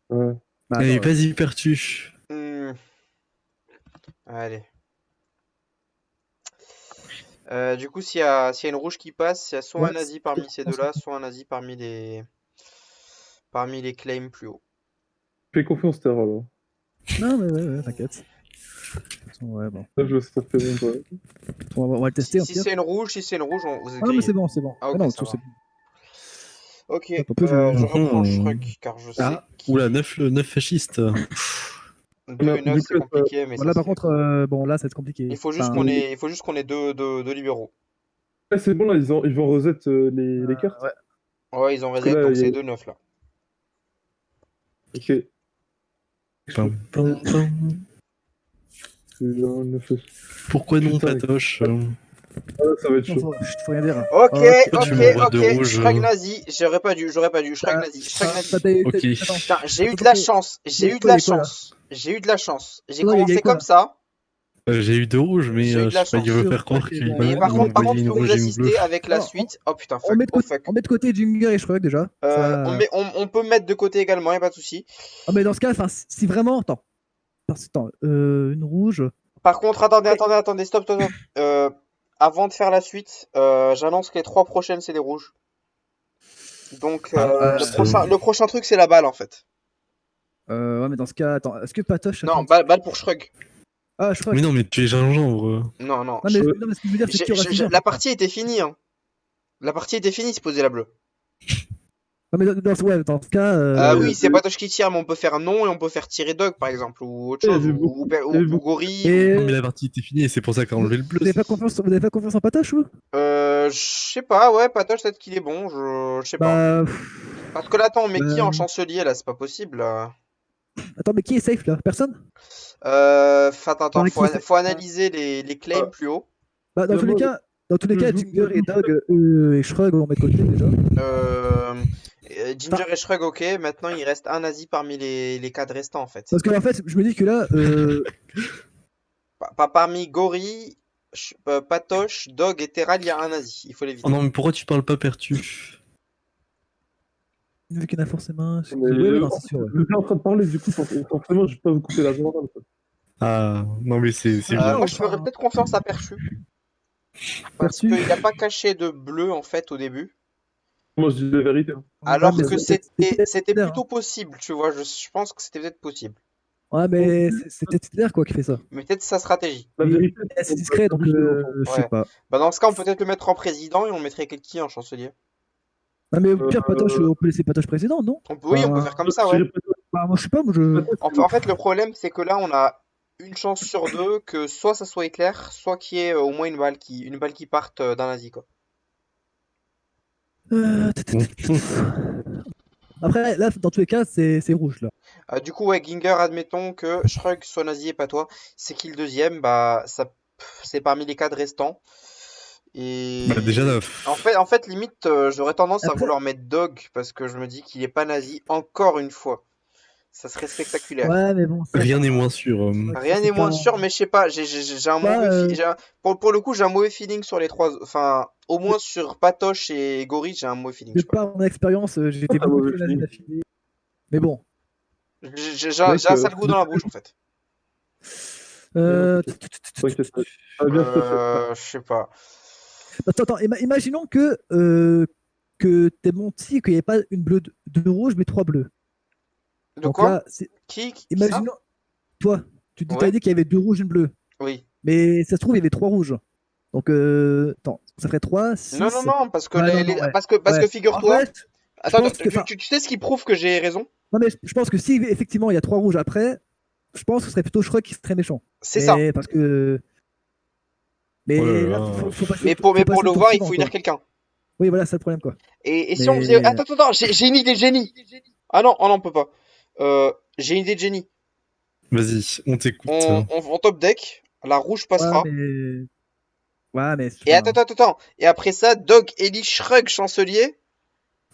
Ouais. Bah, Allez, attends, vas-y, Pertu. Hmm. Allez. Du coup, s'il y a une rouge qui passe, il y a soit un ouais, nazi parmi ces deux-là, soit un nazi parmi les claims plus haut. Fais confiance, Terre, alors. Non, mais ouais, t'inquiète. De toute façon, ouais, bon. Là, je laisse taper mon doigt. On va le tester, en Si pire. c'est une rouge, vous êtes Ah non, mais grillé. c'est bon, c'est bon. Ah, ok, Mais non, ça tout va. c'est Ok, Hop, en plus, je reprends Mhm. Shrug car je sais Ah, qui. oula, 9 fascistes. 2 et 9, Du c'est coup, compliqué, mais Bon, ça là, se par fait. contre, bon, là, ça va être compliqué. Il faut juste Enfin, qu'on ait deux libéraux. c'est bon, là, ils vont reset les cartes. ouais. Ouais, ils ont Parce que reset, là, donc il y a- c'est 2-9 là. Ok. Pam, pam, pam. Pourquoi non, Putain, Patoche ça va être Non, chaud. faut rien dire. Ok, Ok. tu m'envoies de rouge. Shrug nazi, j'aurais pas dû, Shrug nazi, Shrug nazi. Ok. Putain, j'ai eu de Attends, la chance, il y a quoi, là j'ai eu de la chance. J'ai Non, il y a commencé quoi, comme là ça, J'ai eu 2 rouges, mais j'ai eu de je la sais pas, il chance. veut faire croire Ok, qu'il bon, Mais m'a par contre, envoyé je une peux vous rouge et une bleue. assister avec la Non, suite. Oh putain, on met fuck. on met de côté Jinger et Shrug déjà. Ça... On peut mettre de côté également, y a pas de souci. Ah, mais dans ce cas, enfin, si vraiment. Attends, une rouge. Par contre, attendez, stop. Avant de faire la suite, j'annonce que les 3 prochaines, c'est des rouges. Donc, Ah, le prochain truc, c'est la balle, en fait. Ouais, mais dans ce cas, attends, est-ce que Patoche. Non, Attends, balle pour Shrug. Ah, Shrug. Mais non, mais tu es gingembre. Non. Non, mais ce que je veux dire, c'est qu'il y aura Jinger. La partie était finie, hein. La partie était finie, se poser la bleue. Non, mais ouais, dans ce cas. Oui, c'est Patoche qui tire, mais on peut faire non et on peut faire tirer Dog, par exemple, ou autre Il y chose, avait ou beaucoup- Gorille. Et- Non, mais la partie était finie et c'est pour ça qu'on a enlevé le bleu. Vous avez pas confiance en Patoche, vous Je sais pas, ouais, Patoche, peut-être qu'il est bon, je sais pas. Bah. Parce que là, attends, mais qui Euh, en chancelier, là, c'est pas possible, là. Attends, mais qui est safe là? Personne? Attends, Qui est- faut analyser les claims plus haut. Bah, dans tous les cas, je joue- Jinger et Dog et Shrug, on met de côté déjà. Ginger et Shrug, ok, maintenant il reste un nazi parmi les 4 restants, en fait. Parce que en fait, je me dis que là, Pas parmi Gori, Patoche, Dog et Terral, il y a un nazi, il faut l'éviter. Oh non, mais pourquoi tu parles pas Pertu vu qu'il y en a forcément. Mais Ouais, non, c'est sûr. Ouais. Je suis en train de parler, du coup, forcément, je vais pas vous couper la journée. Ah, non, mais c'est bien. Moi, je ferais peut-être confiance à Perchu. Parce Perchu. qu'il n'a pas caché de bleu, en fait, au début. Moi, je dis la vérité. Alors mais que c'était c'était titulaire, plutôt possible, tu vois. Je pense que c'était peut-être possible. Ouais, mais c'était titulaire quoi qui fait ça. Mais peut-être sa stratégie. La vérité. C'est discret donc je sais Ouais. pas. Bah, dans ce cas, on peut peut-être le mettre en président et on mettrait qui en chancelier? Non, mais au pire, Patoche, on peut laisser Patoche président, non? Oui, on peut faire comme ça, ouais. Bah, moi je sais pas, moi je. En fait, le problème, c'est que là, on a une chance sur deux que soit ça soit éclair, soit qu'il y ait au moins une balle qui parte d'un nazi, quoi. Après, là, dans tous les cas, c'est rouge là. Du coup, ouais, Ginger, admettons que Shrug soit nazi et pas toi. C'est qui le deuxième? Bah, c'est parmi les 4 restants. Et Bah, déjà, en fait, limite, j'aurais tendance à Après- vouloir mettre Dog parce que je me dis qu'il est pas nazi encore une fois. Ça serait spectaculaire. Ouais, mais bon. rien n'est moins sûr. Rien c'est n'est moins pas- sûr, mais je sais pas, j'ai un Bah, mauvais pour le coup, j'ai un mauvais feeling sur les 3, enfin, au moins sur Patoche et Gori, j'ai un mauvais feeling, De tu vois. par mon expérience, j'ai été Ah, beaucoup mauvais plus nazi feeling. d'affilée. Mais bon. J'ai un sale goût dans la bouche, en fait. T'inquiète pas. Ça va bien se passer. Je sais pas. Attends, imaginons que t'es menti et qu'il n'y ait pas une bleue, deux rouges, mais 3 bleus. De Donc quoi? là, Qui ça? imaginons, toi, Ouais. t'as dit qu'il y avait 2 rouges, une bleue. Oui. Mais ça se trouve, il y avait 3 rouges. Donc, attends, ça ferait 3, 6. Non, parce que Ouais, non, ouais. parce que figure-toi. En fait, Attends, pense que, enfin- tu sais ce qui prouve que j'ai raison? non, mais je pense que si effectivement il y a 3 rouges après, je pense que ce serait plutôt Shrug qui serait méchant. C'est ça. Parce que. Mais Oh là là, là. faut passer- Mais pour passer le tour voir, il suivant, faut quoi. unir quelqu'un. Oui, voilà, c'est le problème, quoi. Et si Mais- on faisait. Attends, j'ai une idée de génie. Ah non, on peut pas. J'ai une idée de génie. Vas-y, on t'écoute. On top deck, la rouge passera. Ouais, mais. Et attends. Et après ça, Dog élit Shrug chancelier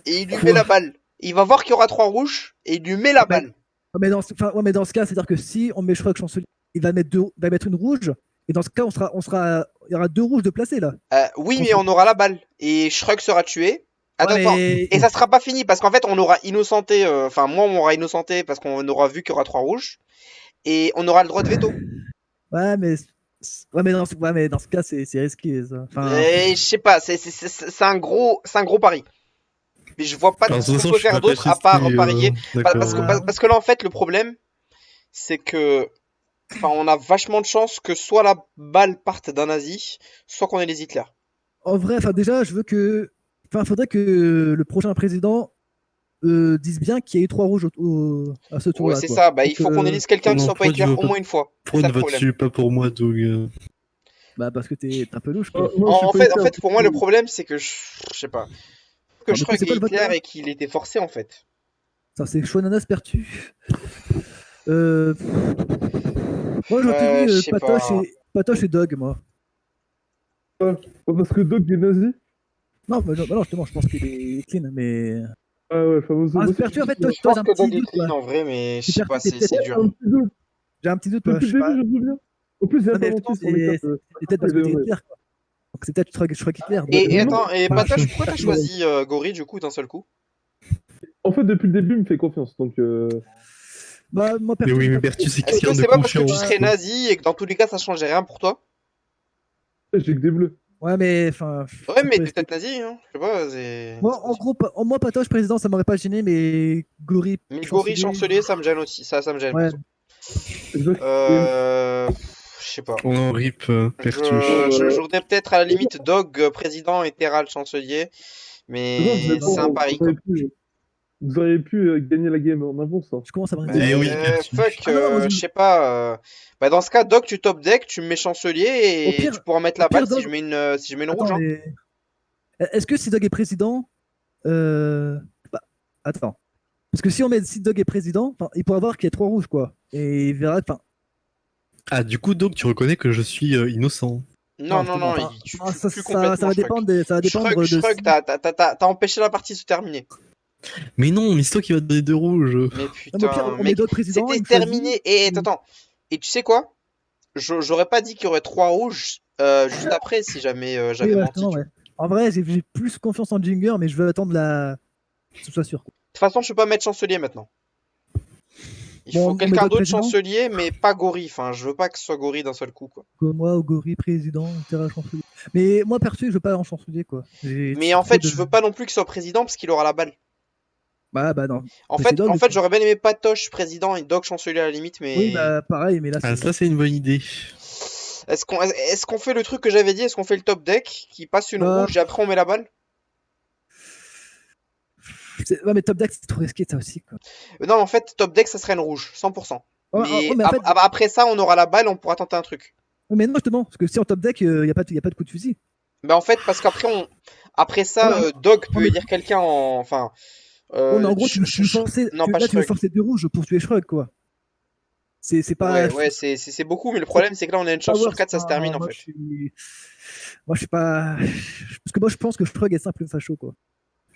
et il lui met la balle. Il va voir qu'il y aura 3 rouges et il lui met la balle. Ouais, mais dans ce cas, c'est-à-dire que si on met Shrug chancelier, il va mettre une rouge. Et dans ce cas, il y aura 2 rouges de placés là. Oui, mais on aura la balle et Shrug sera tué. Attends. Mais- Et ça sera pas fini parce qu'en fait, on aura innocenté. Enfin, moi, on aura innocenté parce qu'on aura vu qu'il y aura 3 rouges et on aura le droit de veto. Ouais, mais dans ce cas, c'est risqué. Ça. Enfin, Et je sais pas, c'est un gros pari. mais je vois pas Alors, de ce toute qu'on façon, peut je suis faire pas d'autre à part fasciste, parier. d'accord. Parce que là, en fait, le problème, c'est que, enfin, on a vachement de chance que soit la balle parte d'un nazi, soit qu'on ait les Hitler. En vrai, enfin déjà, je veux que. Enfin, faudrait que le prochain président dise bien qu'il y a eu 3 rouges à ce Ouais, tour-là, c'est quoi. ça. Bah, il Donc, faut qu'on élise quelqu'un qui Non, soit pas pourquoi tu Hitler veux au pas- moins une fois. C'est Pourquoi ça ne le problème. votes-tu pas pour moi, Doug? bah, parce que t'es un peu louche, quoi. Moi, je suis En pas fait, Hitler, pour moi, le problème, c'est que je sais pas. Que Alors, du coup, Shrug c'est est quoi le vote Hitler là? et qu'il était forcé, en fait. Ça, c'est Chouananas pertu. Pff, moi, j'aurais mis Je sais pas. Patoche et Dog, moi. parce que Doc est nazi. Non, bah non, justement, je pense qu'il est clean, mais. Ah ouais, enfin, moi, Ah, moi, pertu, en fait, Je toi, pense j'ai un que petit Dog est doute, clean quoi. en vrai, mais je C'est sais pertu, pas, c'est c'est peut-être. dur. un petit doute. J'ai un petit doute, toi. Depuis Je le sais pas. début, je me souviens. En plus, il a Non, pas mais menti justement, sur les cartes. c'est peut-être parce que t'es Hitler, quoi. Donc, c'est peut-être Shrug Hitler. Et non. attends, et Ah, Patoche, pourquoi t'as choisi Gori du coup d'un seul coup? En fait, depuis le début, il me fait confiance. Donc, Bah, moi, Mais perso, oui, j'ai mais pas- Bertus, c'est Est-ce quelqu'un que de c'est pas parce que tu confiance. serais nazi et que dans tous les cas ça changeait rien pour toi? j'ai que des bleus. Ouais, mais enfin. Ouais, mais faut t'es rester- peut-être nazi, hein. Je sais pas, c'est Moi, en gros, moi, Patoche président, ça m'aurait pas gêné, mais Gori Mais Gori chancelier. chancelier, ça me gêne aussi. Ça me gêne, Ouais, perso. Exact. Je sais pas. On en rip, Bertus. Je voudrais peut-être à la limite Dog président et Terral chancelier, mais c'est un pari quoi. Vous auriez pu gagner la game en avance. Hein. je commence à me Eh oui, dire. Bertus. Fuck, Ah non, non, moi, je sais pas. Bah dans ce cas, Dog, tu top deck, tu me mets chancelier Au et pire, tu pourras mettre au la pire, balle Dog. si je mets une rouge. Attends, Hein. mais. Est-ce que si Dog est président. Bah, attends. Parce que si Dog est président, enfin, il pourra voir qu'il y a 3 rouges, quoi. Et il verra. Enfin, Ah, du coup, Doug, tu reconnais que je suis innocent. Non, justement, enfin, tu non, tues complètement ça va Shrug. dépendre ça va dépendre de. Shrug, t'as empêché la partie de se terminer. Mais non, mais c'est toi qui vas te donner 2 rouges. Mais Non, mais au pire, putain, on met mec, Dog président, c'était il me choisit. terminé. Et attends, et tu sais quoi? J'aurais pas dit qu'il y aurait 3 rouges juste après si jamais Oui, j'avais ouais, menti. justement, ouais. En vrai, j'ai plus confiance en Jinger, mais je veux attendre que ce soit sûr. De toute façon, je peux pas mettre chancelier maintenant. Il Bon, faut on met quelqu'un Dog d'autre président. chancelier, mais pas Gori. Enfin, je veux pas que ce soit Gori d'un seul coup, quoi. Comme moi, Ogori président, Terra chancelier. Mais moi, perso, je veux pas en chancelier, quoi. Mais en fait, je veux pas non plus qu'il soit président parce qu'il aura la balle. Bah non. En Mais c'est fait, Dog, en du fait, coup. j'aurais bien aimé Patoche président et Dog chancelier à la limite, mais Oui, bah pareil, mais là, Ah, ça, c'est une bonne idée. est-ce qu'on fait le truc que j'avais dit? Est-ce qu'on fait le top deck qui passe une Bah, rouge et après on met la balle? Ouais, mais Top Deck, c'est trop risqué, ça aussi, quoi. Non, en fait, top deck, ça serait une rouge, 100%. Ouais, Mais, ouais, mais en fait, après ça, on aura la balle, on pourra tenter un truc. mais non, justement, parce que si en Top Deck, il n'y a pas de coup de fusil. Bah en fait, parce qu'après après ça, Ouais, Dog peut mais- élire quelqu'un en... Enfin... Ouais, mais en gros, tu veux forcer, Non, pas là, tu veux Shrug. forcer 2 rouges pour tuer Shrug, quoi. C'est pas. Ouais, c'est beaucoup, mais le problème, c'est que là, on a une chance sur 4, ça se termine, en moi, fait. Moi, je suis pas. Parce que moi, je pense que Shrug est simple facho, quoi.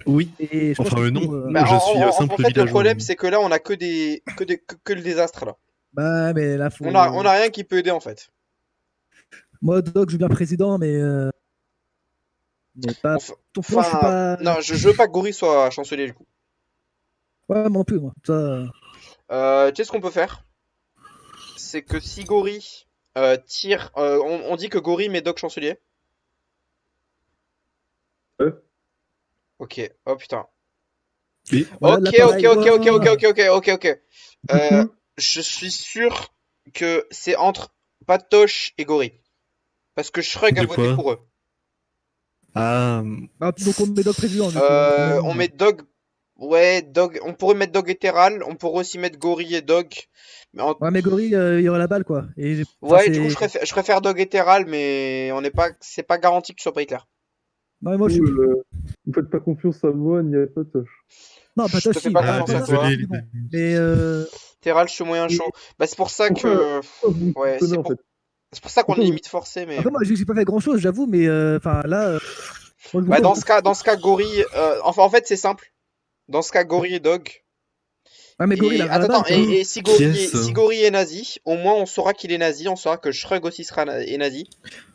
Oui. Et je pense Enfin, que non. Bah, Je suis en simple fait, le villageois. problème, c'est que là, on a que le désastre, là. Bah, mais là, faut. On a rien qui peut aider, en fait. Moi, Dog, je veux bien président, mais. Mais pas. Ton plan, je suis pas. Non, je veux pas que Gori soit chancelier, du coup. Ouais, moi non plus, moi. Ça. Tu sais ce qu'on peut faire? C'est que si Gori tire... on dit que Gori met Dog chancelier. Ouais. Ok, oh putain. Et Voilà, Ok. Je suis sûr que c'est entre Patoche et Gori. Parce que Shrug a De voté quoi pour eux. Ah, Ah, donc on met Dog président. Du coup, On met Dog. Ouais, Dog. On pourrait mettre Dog et Terral. On pourrait aussi mettre Gori et Dog. Mais Ouais, mais Gori, il y aura la balle, quoi. Et, ouais, du coup, je préfère Dog et Terral, mais c'est pas garanti que tu sois pas Hitler. Non, mais moi, je suis. Vous faites pas confiance à moi ni à Patoche. Non, Je Patoche, te fais si, pas bah, confiance à Patoche, toi. c'est bon. Mais. Terral, je suis moyen Et- chaud. Bah, c'est pour ça Pourquoi- que. Pourquoi vous Ouais, soupçonnez, c'est en fait pour ça qu'on est Pourquoi limite forcé, mais. Après, moi, j'ai pas fait grand chose, j'avoue, mais. Enfin, là. Moi, je Bah, vous dans dis, ce cas, Gori. Enfin, en fait, c'est simple. Dans ce cas, Gori et Dog. Ah, mais Gori, il Et, a la attends, balle, quoi. et si Gori, Yes. si Gori est nazi, au moins on saura qu'il est nazi, on saura que Shrug aussi est nazi.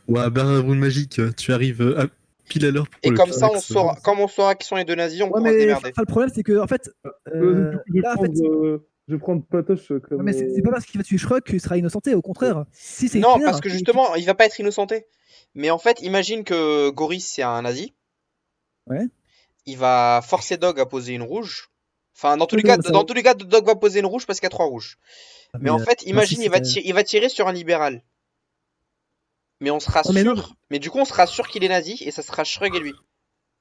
ouais, ben, roule magique, tu arrives pile à l'heure pour Et le comme ça, Pyrex. comme on saura qui sont les deux nazis, on Ouais, pourra se mais démerder. enfin, le problème, c'est que, en fait. Là, en fait, Je vais prendre Patoche comme. non, mais c'est pas parce qu'il va tuer Shrug qu'il sera innocenté, au contraire. Si c'est Non, Hitler, parce que justement, il va pas être innocenté. Mais en fait, imagine que Gori c'est un nazi. Ouais. il va forcer Dog à poser une rouge. Enfin, dans tous les Oui, cas, non, ça- dans tous les cas, Dog va poser une rouge parce qu'il y a 3 rouges. Mais en fait, enfin, imagine, si, il va tirer sur un libéral. Mais on sera Oh, mais non, sûr. Mais du coup, on sera sûr qu'il est nazi et ça sera Shrug et lui.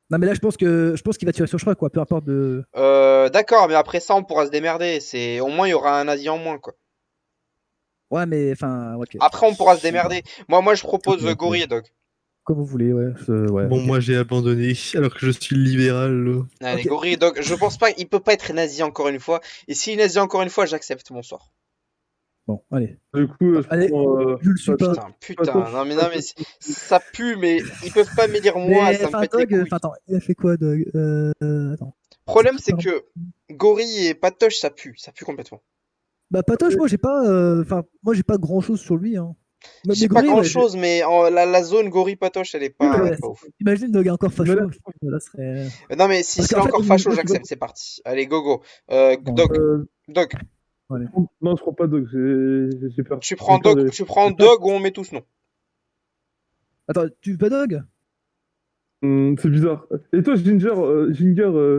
non, mais là, je pense qu'il va tirer sur Shrug, quoi, peu importe de. D'accord, mais après ça, on pourra se démerder. Au moins, il y aura un nazi en moins, quoi. Ouais, mais enfin, ok. Après, on pourra se démerder. Moi, je propose Ok, ok. Gory et Dog. Comme vous voulez, ouais. Ouais, Bon, ok. moi j'ai abandonné alors que je suis libéral. Allez, Ok. Gory et Dog. Je pense pas, il peut pas être nazi encore une fois. Et s'il est nazi encore une fois, j'accepte mon sort. Bon, allez. Du coup, je Allez, prends. je le suis pas. Putain, non mais ça pue, mais ils peuvent pas me dire moi, Mais, ça me enfin, pète les Dog, couilles. enfin, attends, il a fait quoi, Dog Attends. Problème, c'est Pardon. que Gory et Patoche, ça pue complètement. Bah, Patoche, moi, j'ai pas. Enfin, moi, j'ai pas grand chose sur lui, hein. Mais J'ai pas Gori, grand ouais, chose, mais la zone Gory Patoche, elle est oui, pas, ouais, elle est pas ouf. imagine Dog encore Mais facho. là- Je pense que là, serait. Non mais si Parce c'est qu'en fait, encore moi, facho, je sais j'accepte, pas. c'est parti. Allez, go. Bon, Dog, Dog. allez. Non, je prends pas Dog, j'ai peur. Tu prends J'ai peur Dog, de- tu prends Dog ou on met tous non. Attends, tu veux pas Dog C'est bizarre. Et toi, Ginger,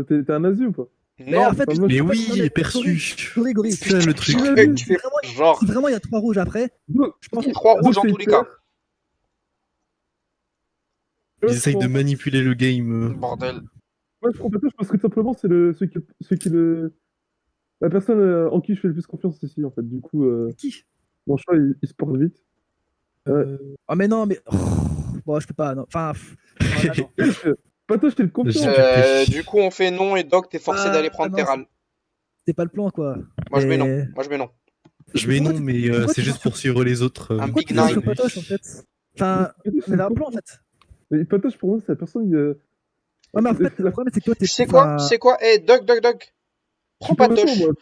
t'es un nazi ou pas? Mais Non, en fait, Enfin, moi, Mais en fait, oui, non, mais perçu. Gori. C'est ça le truc. tu fais genre, Si vraiment il y a 3 rouges après, Dog, je pense il y a que. 3 Dog, rouges en c'est tous les hyper. cas. Moi, Ils je essayent de prends- manipuler le game. Bordel. moi, je prends Patoche parce que tout simplement, c'est la personne en qui je fais le plus confiance ici, en fait. Du coup, Qui mon choix, il se porte vite. Ouais. Ah, mais non, mais. Oh, bon, je peux pas, non. Enfin. Voilà, non. Patoche, t'es le confiant. J'ai pipé. Du coup, on fait non et Dog, t'es forcé d'aller prendre non, Terral. c'était pas le plan, quoi. Moi, je mets non. Mais- Moi, je mets non. Je mets Pourquoi non, tu- mais pourquoi c'est tu juste pars pour suivre les autres. Un Pourquoi Big tu vas Nine. sur Patoche, en fait Enfin, Patoche, on avait un plan, en fait. Mais Patoche, pour moi, c'est la personne. Ouais, mais en fait, le problème, c'est que toi, Tu t'es. sais quoi? Tu sais quoi? Eh, Dog. Je Prends suis pas d'accord, Patoche. moi.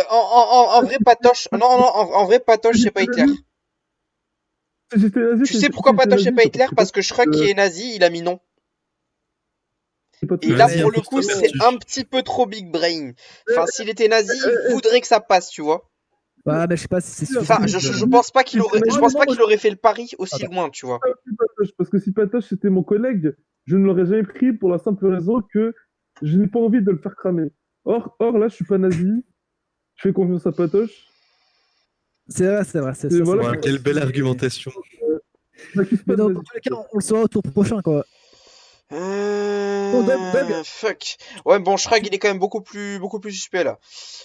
En vrai, Patoche. Non, en vrai, Patoche, c'est pas Hitler. Si j'étais nazi, Tu sais pourquoi Patoche, c'est pas Hitler? Parce que Shrek, qui est nazi, il a mis non. Et là, Vas-y, pour le impose coup, ta c'est vertu. un petit peu trop big brain. Enfin, s'il était nazi, il voudrait que ça passe, tu vois. Ouais, mais je sais pas si c'est suffisant. Enfin, je pense pas qu'il aurait, je pense pas qu'il aurait fait le pari aussi Attends. loin, tu vois. Parce que si Patoche c'était mon collègue, je ne l'aurais jamais pris pour la simple raison que je n'ai pas envie de le faire cramer. Or là, je suis pas nazi. Je fais confiance à Patoche. C'est vrai, c'est vrai. Et voilà. Ouais, quelle belle argumentation. J'accuse pas Mais de dans nazi. tous les cas, on le saura au tour prochain, quoi. Bon, Doug. Fuck. Ouais, bon, Shrek, il est quand même beaucoup plus suspect, là.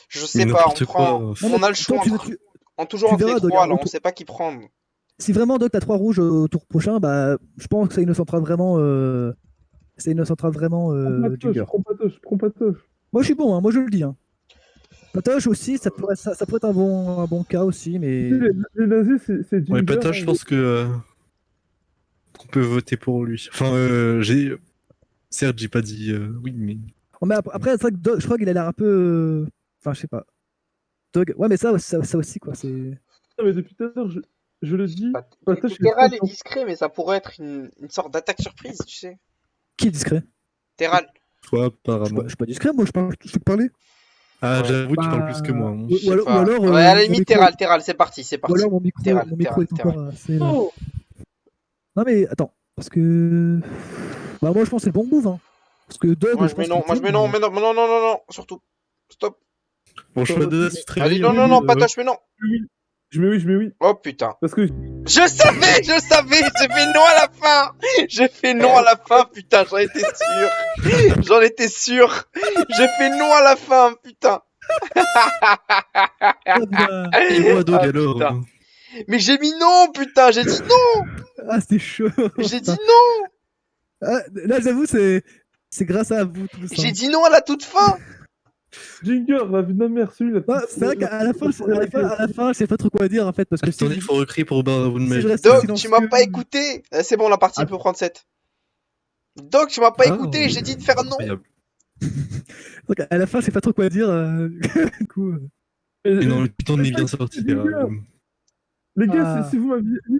Je sais Mais pas, n'importe quoi. Non, on mais a le choix toi, toujours tu entre verras, les Doug, trois, hein, là, au on tour- sait pas qui prendre. Si vraiment, Doc, t'as 3 rouges au tour prochain, bah, je pense que ça innocentera vraiment. Ça innocentera vraiment Ginger. Prends Patoche. Moi, je suis bon, hein, moi, je le dis. Hein. Patoche aussi, ça pourrait être un bon cas aussi, mais. Les nazis, c'est Ginger. Ouais, Patoche, hein, je pense que qu'on peut voter pour lui. Enfin, certes, j'ai pas dit oui, mais Oh, mais après, c'est vrai que Doug, je crois qu'il a l'air un peu. Enfin, je sais pas. Doug, ouais, mais ça aussi, quoi. C'est. Non, mais depuis tout à l'heure, je le dis. Patoche, il est Terral est confiant. discret, mais ça pourrait être une sorte d'attaque surprise, tu sais. Qui est discret Terral. toi, je apparemment. suis pas discret, moi, je fais que parler. Ah, Ouais. j'avoue, tu Bah, parles plus que moi. Hein. Je sais Ou pas. alors, Ouais, à la mon limite, micro- Terral, c'est parti. Ou alors mon micro Terral, est encore Terral. assez. Oh, Non, mais attends, parce que. Bah, moi, je pense que c'est le bon move, hein. Parce que Doug, Moi, je je mets pense non, qu'il moi, je mets non, mais non, surtout. Stop. Bon choix de se Allez, réveille. non, Patoche, mais non. je mets oui. Oh putain. Parce que Je savais, j'ai fait non à la fin. J'ai fait non à la fin, putain, j'en étais sûr. J'ai fait non à la fin, putain. Et moi, Dog, Ah, alors. putain. Mais j'ai mis non, putain, j'ai dit non. Ah, c'était chaud. J'ai dit non. Ah, là, j'avoue, c'est grâce à vous tous. J'ai dit non à la toute fin. Ginger, la vie de ma mère, celui-là. Ouais, c'est vrai qu'à la fin, je sais pas trop quoi dire en fait parce que si Attendez, il faut recréer pour Baron si je Magic. reste Doc, tu silencieux- m'as pas écouté. C'est bon, la partie Ah. peut prendre 7. Doc, tu m'as pas Ah, écouté, j'ai dit de faire non. Incroyable. Donc, à la fin, je sais pas trop quoi dire. Du coup, Et non, le putain est bien sorti. Les gars, Ah. si vous m'aviez eu,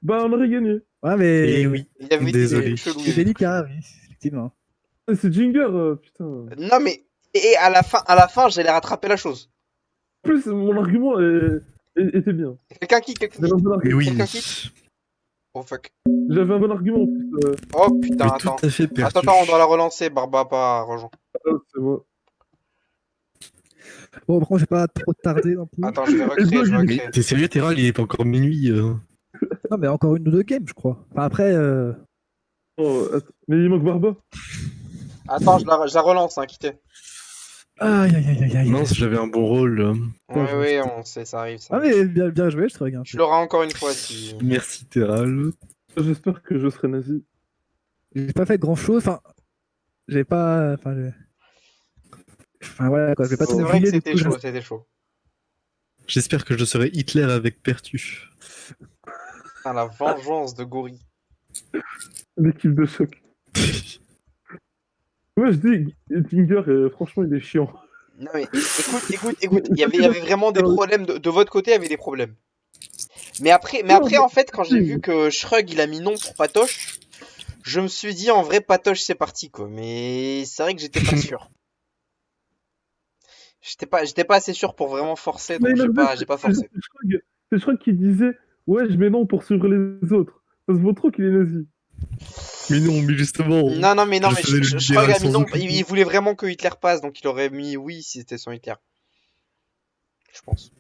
bah on aurait gagné. ouais, mais Et oui. Il y avait des Désolé. trucs chelous, il y c'est avait des trucs délicat, oui, effectivement. C'est Ginger, putain. chelous. Non mais et à la fin, j'allais rattraper la chose. En plus, mon argument était bien. Quelqu'un qui J'avais un bon Mais argument. oui. Quelqu'un quitte Oh fuck. J'avais un bon argument en plus. Oh putain, Mais attends. tout à fait perdu. Attends, on doit la relancer, Barba, pas rejoint. C'est moi. Bon, par contre, j'ai pas trop tardé non plus. Attends, je vais recréer, je vais Mais recréer. t'es sérieux, Terral, il est pas encore minuit. Non, mais encore une ou deux games, je crois. Enfin, après, Oh, attends. Mais il manque Barba. Attends, je la relance, hein, quittez. aïe, aïe, aïe, aïe, aïe. Mince, j'avais un bon rôle. Oui, je oui, sais. on sait, ça arrive, ça Ah, arrive. mais bien joué, je te regarde. Tu l'auras encore une fois si. Merci, Terral. J'espère que je serai nazi. J'ai pas fait grand chose. Enfin, j'ai pas. Enfin, voilà, quoi. Je vais pas C'est trop vrai que griller, du c'était coup, chaud, c'était chaud. J'espère que je serai Hitler avec Pertu. Putain, la vengeance de Gori. L'équipe de choc. Ouais, je dis, Tinger, franchement, il est chiant. Non mais écoute, il y avait vraiment des problèmes de votre côté, il y avait des problèmes. Mais après en fait, quand j'ai vu que Shrug il a mis non pour Patoche, je me suis dit en vrai Patoche c'est parti quoi. Mais c'est vrai que j'étais pas sûr. J'étais pas assez sûr pour vraiment forcer, donc j'ai pas forcé. C'est Shrug qui disait, ouais, je mets non pour suivre les autres. Ça se voit trop qu'il est nazi. Mais non, mais justement. Non mais je faisais le Shrug libéral a mis sans non, aucun il voulait vraiment que Hitler passe, donc il aurait mis oui si c'était son Hitler. Je pense.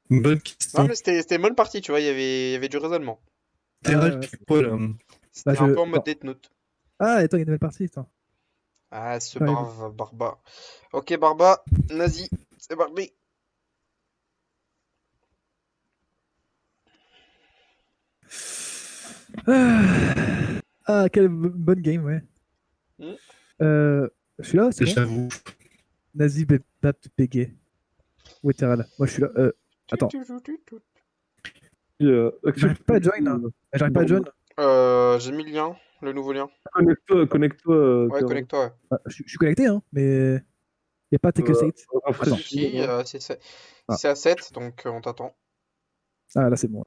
Bonne question. Non mais c'était une bonne partie, tu vois, il y avait du raisonnement. Terral, tu fais quoi là? C'était Bah, un peu en mode Death Note. Ah, attends, il y a une nouvelle partie, attends. Ah, ce Ouais. Barba. Ok, Barba, nazi, c'est parti. Quelle bonne game, ouais. Hmm. Celui-là, c'est bon. J'avoue. Nazi, Bap, Pégé. Wetteral. Moi, je suis là. Attends. J'arrive pas à join, hein. J'arrive pas à join. J'ai mis le lien, le nouveau lien. Connecte-toi. Ouais, Terran. connecte-toi, ouais. Ah, je suis connecté, hein, mais il n'y a pas Take a State. Rafraîchis, Si, hein. Ah. c'est à 7, donc on t'attend. Ah, là, c'est bon.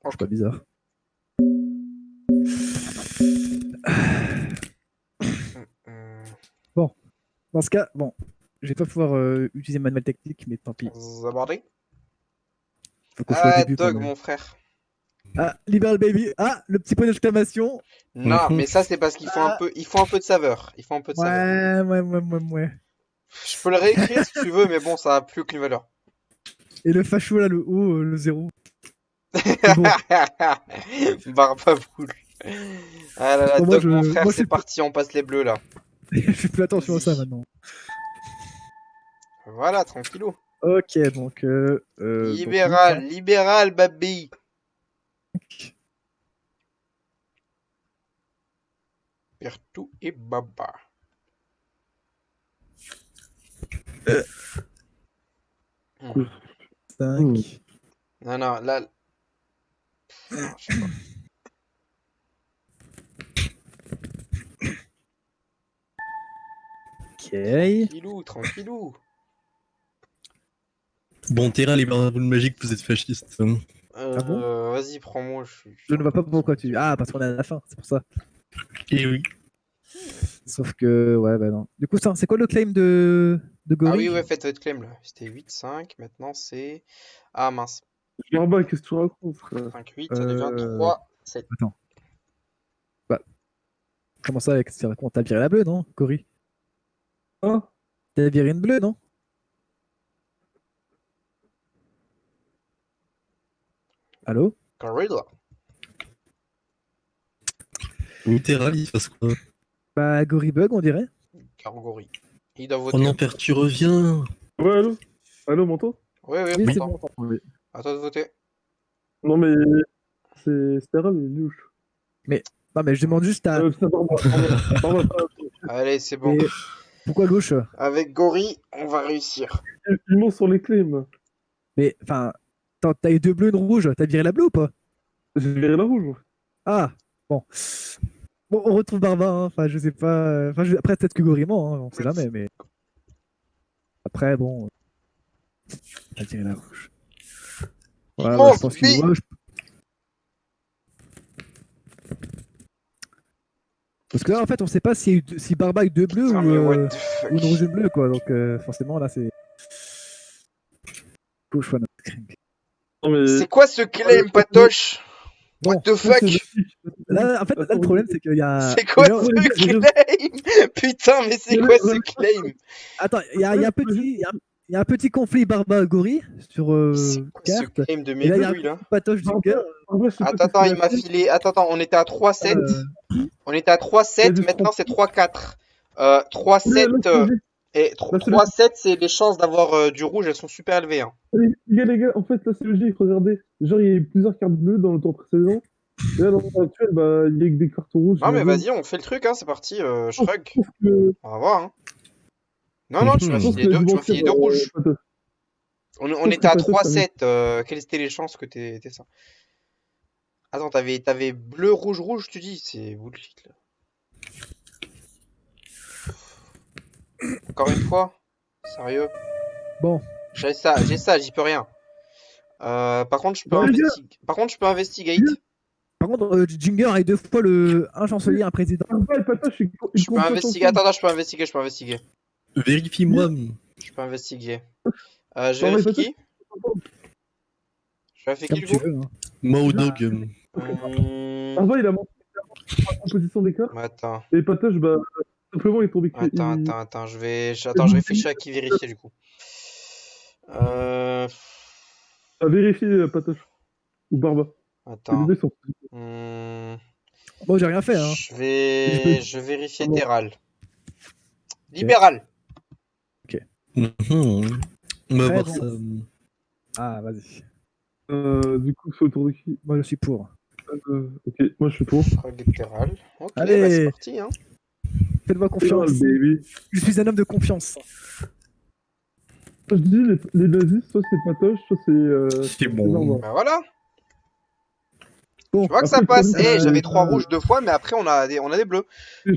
C'est Ok. pas bizarre. Hum, Dans ce cas, bon, je vais pas pouvoir utiliser manuel technique, mais tant pis. Zabardé. Faut qu'on soit au Ah, début quand Dog, même. mon frère. Ah, Liberal Baby. Ah, le petit point d'exclamation. Non, Mhm. mais ça, c'est parce qu'il faut il faut un peu de saveur. Il faut un peu de saveur. Ouais. Je peux le réécrire si tu veux, mais bon, ça a plus aucune valeur. Et le facho là, le haut, le 0. C'est bon. Barbaboule. Ah là là, Bon, moi, Dog, mon frère, moi, je c'est suis parti, on passe les bleus là. je fais plus attention à ça Vas-y. maintenant. Voilà, tranquillou. Ok, donc. Libéral, libéral, baby. Pertou et Baba. Cool. 5. Non, non, là. Non, je sais pas. Ok. Tranquillou, tranquillou. Bon, Terral, les maraboules magiques, vous êtes fascistes. Ah bon Vas-y, prends-moi. Je ne vois pas pourquoi tu. Ah, parce qu'on est à la fin, c'est pour ça. Et oui. Sauf que, ouais, bah non. Du coup, c'est quoi le claim de Ah Gori? oui, ouais, faites votre claim là. C'était 8-5, maintenant c'est. Ah mince. Barba, qu'est-ce que tu racontes, frère? 5-8, ça devient 3-7. Attends. Bah, comment ça, avec tu racontes? T'as viré la bleue, non, Gori? Hein? T'as viré une bleue, non? Allô? Gorilla. Oui, Terral, il fasse quoi? Bah, Gori bug, on dirait. Gargori. Il doit Oh voter. non, Père, tu reviens. Ouais, allô? Allô, m'entends? Oui, oui, Oui, on c'est t'entend. bon, oui. À toi de voter. Non, mais c'est Terran, il est louche. Non, mais je demande juste à. C'est Barba, Allez, c'est bon. Et pourquoi gauche? Avec Gori, on va réussir. il monte sur les claims. Mais, enfin, t'as eu deux bleus, une rouge. T'as viré la bleue ou pas? J'ai viré la rouge, moi. Ah, bon. Bon, on retrouve Barba, hein. Enfin, je sais pas. Enfin, après, peut-être que Gori ment, hein, on sait jamais, mais. Après, bon. On va tirer la rouge. Ouais, ouais, je pense qu'il. Ouais, Parce que là, en fait, on sait pas si Barba a eu 2 bleus Ah, ou, mais what the fuck. ou une rouge et une bleue, quoi. Donc, forcément, là, c'est. Faut choix notre crime. Non, mais... C'est quoi ce claim, Patoche? Bon, What the ça, c'est fuck? logique. Là, en fait, là, le problème, c'est qu'il y a. C'est quoi déjà, ce déjà- claim? Putain, mais c'est quoi ce claim? Attends, il y a un petit conflit Barba-Gori sur C'est quoi ce carte. claim de Et là, il y a un Meguri, là? Patoche Jinger. En vrai, je sais pas Attends, qu'est-ce il qu'il m'a a fait. filé. Attends, on était à 3-7. On était à Il a 3-7, dû se maintenant tromper. c'est 3-4. 3-7, Là, c'est logique. et Là, c'est 3-7, c'est les chances d'avoir du rouge, elles sont super élevées. Hein. Les gars, en fait, là, c'est logique, regardez. Genre, il y a eu plusieurs cartes bleues dans le tour précédent. Et là, dans le temps actuel, bah, il y a que des cartes rouges. Non, mais j'imagine. vas-y, on fait le truc, hein, c'est parti, Je shrug. trouve que... On va voir. Hein. Non, tu m'as Je pense filé qu'il a dû deux, tu m'as mentir, filé deux rouges. Patoche. On pense était que à Patoche, 3-7. Quelles étaient les chances que t'aies ça? Attends, t'avais bleu, rouge, rouge, tu dis? C'est bullshit, là. Encore une fois? Sérieux? Bon, J'ai ça, j'y peux rien. Par contre, je peux Bah, les gars. investigate. par contre, Jinger a eu 2 fois un chancelier, un président. Barba et Patoche, ils Je peux comptent pas investiguer. ensemble. Attends, je peux investiguer. Vérifie-moi. Je peux investiguer. Je Barba et vérifie Patoche, qui? Je vérifie qui Comme du tu coup? veux. Hein. Moi au dog. Barba, il a menti la composition des cartes. Attends, Et Patoche, bah, simplement, il est tombé. attends, je réfléchis à qui vérifier du coup. À vérifier, Patoche. Ou Barba. Les Attends. deux sont. Bon, j'ai rien fait. Hein. Je vais vérifier Terral. Libéral. On va Très voir bon. ça. Ah, vas-y. Du coup, c'est autour de qui? Moi, je suis pour. Ok, moi, je suis pour. Shrug et Terral. Ok, Allez. bah c'est parti. Hein. Faites-moi confiance. Baby. Je suis un homme de confiance. Je dis, les nazis, soit c'est Patoche, soit c'est. C'est bon. Barba. Bah voilà. Bon, Tu vois que ça Après, passe. le problème, J'avais c'est 3 que- rouges 2 fois, mais après on a des bleus.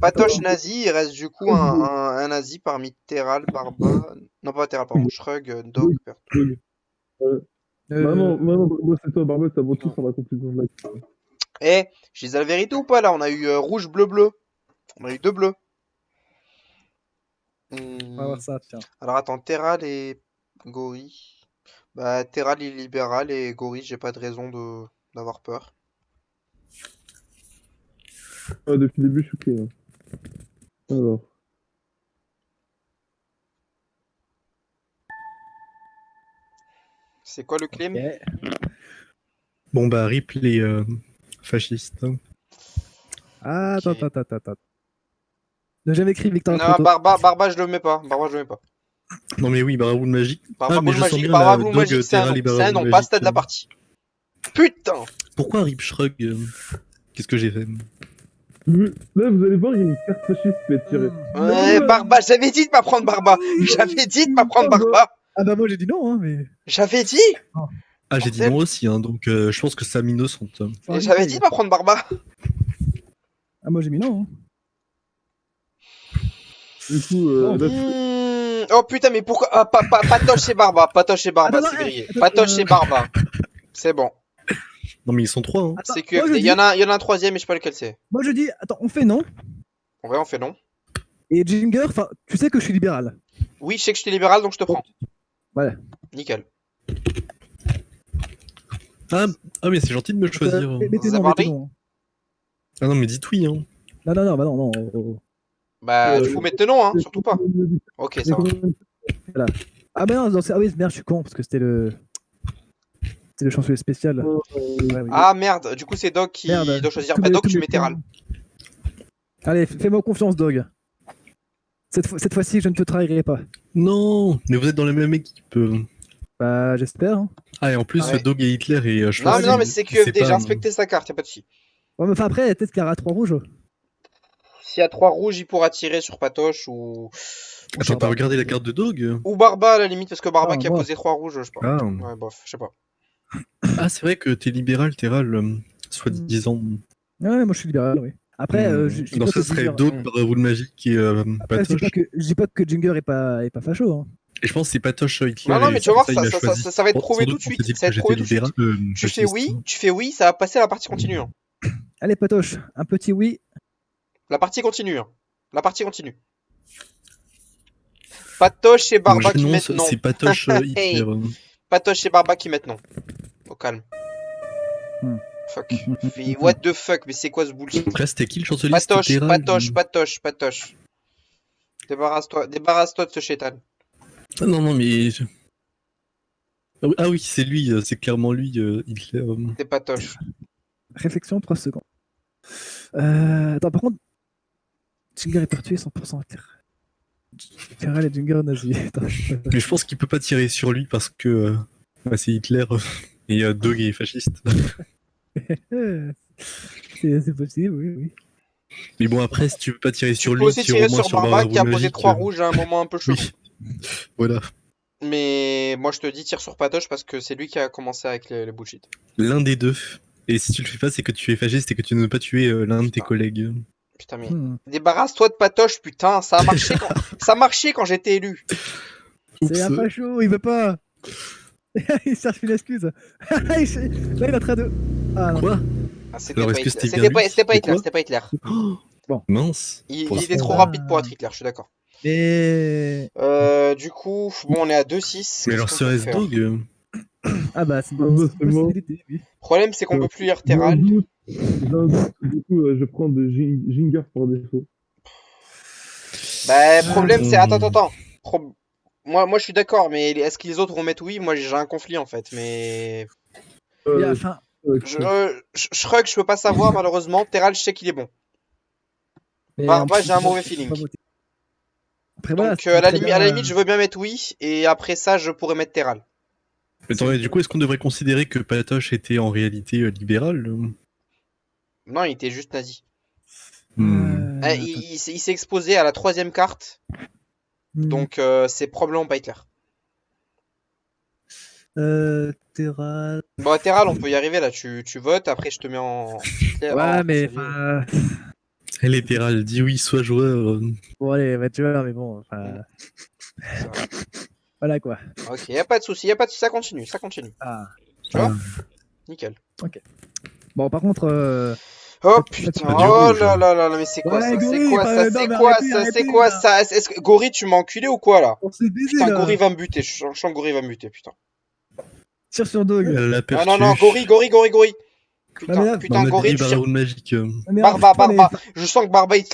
Patoche nazi, il reste du coup un nazi parmi Terral, Barba. Non, pas Terral, pardon. Shrug, Dog, Pert. Moi, c'est toi, Barba, t'as menti sur la conclusion de la. Je dis la vérité ou pas là? On a eu rouge, bleu, bleu. On a eu 2 bleus. on va voir ça, tiens. Alors attends, Terral et Gori. Bah, Terral il est libéral et Gori, j'ai pas de raison d'avoir peur. Depuis le début, je suis clé. Alors. C'est quoi le claim? Ok. Bon bah rip les fascistes. Ah, Ok. attends. Ne jamais écrit Victor Non, Proto. Barba, je le mets pas. Non mais oui, Bravo le magique. Barba mais Boule je sens Magique, bien Barba la Boule dog Magique, c'est un Terral et nom. C'est un Barba nom, Boule basta de la Magique. partie. Putain! Pourquoi rip shrug Qu'est-ce que j'ai fait? Là, vous allez voir, il y a une carte fasciste qui va être tirée. Ouais, Barba, j'avais dit de pas prendre Barba. Ah bah moi j'ai dit non, hein, mais... J'avais dit! Ah j'ai dit non aussi, hein, donc je pense que ça innocente. Et j'avais dit de pas prendre Barba. Ah moi j'ai mis non. Hein. Du coup, là, Oh putain, mais pourquoi? Ah, Patoche et Barba, Attends, c'est non, grillé. attends, Patoche et Barba. C'est bon. Non mais ils sont trois. Hein. Attends, C'est moi, QFD. je Il dis- y en a un troisième, mais je sais pas lequel c'est. Moi je dis, attends, on fait non. En vrai, on fait non. Et Jinger, enfin, tu sais que je suis libéral. Oui, je sais que je suis libéral, donc je te prends. Voilà. Nickel. Ah mais c'est gentil de me choisir. Mettez Vous non, avez mettez non. Ah non mais dites oui. Hein. Non, bah non. Bah, du coup, mettez non, hein, surtout pas. Ok, ça va. Ah bah non, ah oui, merde, je suis con, parce que c'était le chancelier spécial. Ouais, oui. Ah merde, du coup, c'est Dog qui Merde. doit choisir. Tous Bah, mes- Dog, tous tu mes mets Terral. points. Allez, fais-moi confiance, Dog. Cette fois-ci, je ne te trahirai pas. Non, mais vous êtes dans la même équipe. Bah, j'espère. Hein. Ah et en plus Ouais. Dog et Hitler et je Non, pense mais non, que mais c'est QFD, pas- j'ai inspecté sa carte, y'a pas de soucis. Ouais, mais enfin, après, peut-être qu'il y aura 3 rouges. S'il y a 3 rouges, il pourra tirer sur Patoche ou. Attends, t'as regardé la carte de Dog? Ou Barba à la limite, parce que Barba Ah, qui a moi. posé 3 rouges, je sais pas. Ah. Ouais, bof, je sais pas. Ah c'est vrai que t'es libéral, Terral, soi-disant. Ouais, moi je suis libéral, oui. Après, je dis Non, pas ce que serait Jinger- Dog, Bravo le magique et Après, je Patoche. dis pas que Jinger est pas facho. Hein. Et je pense que c'est Patoche Hitler. Non, et mais tu vas voir, il a ça choisi. va être Sans prouvé doute tout de suite. pensait-il Ça va que être prouvé j'étais tout de suite. libéral, Tu fais fasciste. oui, ça va passer à la partie continue. Hein. Allez, Patoche, un petit oui. La partie continue, hein. La partie continue. Patoche et Donc Barba qui mettent j'annonce, non. c'est Patoche Hey. Hitler. Patoche et Barba qui mettent non. Au calme. Hmm. Fuck. What the fuck, mais c'est quoi ce bullshit? Donc là, c'était qui le chancelier? C'était Patoche, Terral Patoche, Patoche, Patoche. Débarrasse-toi de ce chétan. Ah non, non, mais. Ah oui, c'est lui, c'est clairement lui, Hitler. C'est Patoche. Réflexion, 3 secondes. Attends, par contre, Jinger est pertué 100% terre. Terral et Jinger nazi. Attends, Mais je pense qu'il peut pas tirer sur lui parce que c'est Hitler et Dog est fasciste. c'est possible, oui, oui. Mais bon, après, si tu veux pas tirer Tu sur peux lui, aussi tire tirer au moins sur sur Barba Barbe qui a posé Magique. 3 rouges à un moment un peu chelou. Oui, voilà. Mais moi je te dis tire sur Patoche parce que c'est lui qui a commencé avec les bullshit. L'un des deux. Et si tu le fais pas, c'est que tu es fasciste et que tu ne veux pas tuer l'un de tes Putain. collègues. Putain mais Hmm. débarrasse-toi de Patoche, putain, ça a marché ça marchait quand j'étais élu. C'est un Oups. facho, il veut pas. Il cherche une excuse. Là, il est en train de. Ah non. Quoi? Ah, c'était Alors, pas est-ce que Hitler. c'était bien lui? C'était pas Et Hitler, quoi? c'était pas Hitler. Oh, mince. Il Pour était l'instant, trop Ah. rapide pour être Hitler, je suis d'accord. Mais. Du coup, bon, on est à 2-6. Mais qu'est-ce alors, qu'on peut serait-ce faire Dog Ah bah, c'est Ah bah, une c'est bon. possibilité, oui. Le problème, c'est qu'on peut plus lire J'ai un Terral. doute. Du coup, je prends de Jinger par défaut. Bah, problème, c'est. Hmm. Attends. Moi, je suis d'accord, mais est-ce que les autres vont mettre oui? Moi, j'ai un conflit en fait, mais. Et à la Euh, fin. Shrug, je peux pas savoir, malheureusement. Terral, je sais qu'il est bon. mais Barba, en- j'ai un mauvais je peux feeling. pas voter. Après, voilà, Donc, c'est très à la bien, limite, je veux bien mettre oui, et après ça, je pourrais mettre Terral. Mais attendez, du coup, est-ce qu'on devrait considérer que Patoche était en réalité libéral Non, il était juste nazi. Hmm. Il s'est exposé à la 3ème carte, donc c'est probablement pas Hitler. Terral. Bon, à Terral, on peut y arriver là. Tu votes, après je te mets en Hitler. Ouais, Oh, mais. c'est vieux. Enfin, Elle est Terral, dis oui, sois joueur. bon, allez, va te jouer, mais bon. Enfin, Ça va. voilà quoi. Ok, y a pas de souci, ça continue, ça continue. Ah. Tu vois? Nickel. Bon, par contre. Oh Faites- putain, pas du oh rouge. là là là là, mais c'est quoi Ouais, ça? C'est Gori, quoi ça? non, C'est mais quoi arrêtez, ça? C'est arrêtez, quoi là. ça? Est-ce que Gori, tu m'as enculé ou quoi là? On s'est baisé Putain, là. Gori va me buter. Je sens que Gori va me buter, putain. Tire sur Dog. Elle l'a Ah perdu. non, non, Gori. Non, mais Putain, là- putain, On a Gori, dit tu Barbe Magique. Mais Barba, toi, mais- Barba. Je sens que Barba, il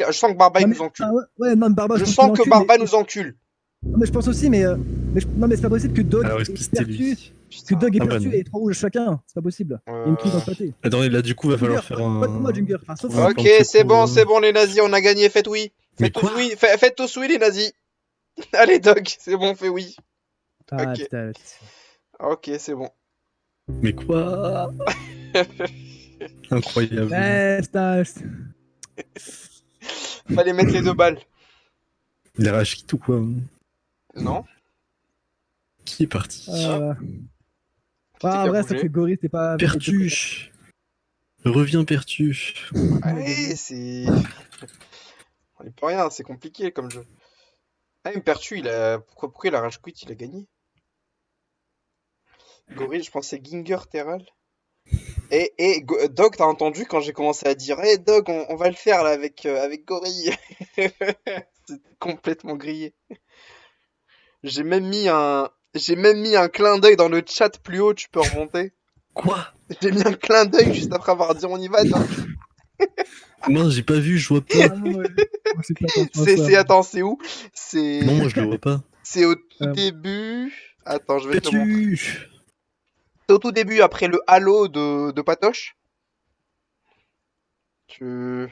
Non, mais- nous encule. ah ouais, non, mais Barba, Je pense sens qu'il que encule, Barba mais- nous encule. Non, mais je pense aussi, mais. Non, mais c'est pas possible que Dog Alors, est-ce que est c'était perçu. lui? Que Dog est Ah bah perçu non. et 3 rouges chacun. C'est pas possible. Il y a une clé dans le pâté. Attendez, là, du coup, va falloir faire un. Pas de moi, Jinger. Enfin, sauf Ouais. si- Ok, Attends, c'est bon, les nazis, on a gagné. Faites oui. Mais Faites tous quoi? oui. Faites tous oui, les nazis. Allez, Dog, c'est bon, fais oui. Ah, Ok. putain. Ok, c'est bon. Mais quoi? Incroyable. Ouais, putain. Fallait mettre les 2 balles. Il a rage quitte ou quoi? Non? Qui est parti? Ah, Qui c'est qui a en vrai, bougé ça fait Gori, c'est pas. Pertu. Reviens, Pertu. Allez, c'est. On est pas rien, c'est compliqué comme jeu. Ah, mais Pertu, pourquoi il a rage quit, il a gagné? Gorille, je pensais Ginger Terral. Dog, t'as entendu quand j'ai commencé à dire hey Dog, on va le faire là avec Gorille. C'est complètement grillé. J'ai même mis un clin d'œil dans le chat plus haut, tu peux remonter. Quoi? J'ai mis un clin d'œil juste après avoir dit on y va, Dog. Non, j'ai pas vu, je vois pas. Ah, ouais. Moi, j'ai pas attention à ça. Attends, c'est où? C'est Non, moi je le vois pas. c'est au tout Euh. début. Attends, je vais te le montrer. Pertu. C'est au tout début après le halo de Patoche. Moi,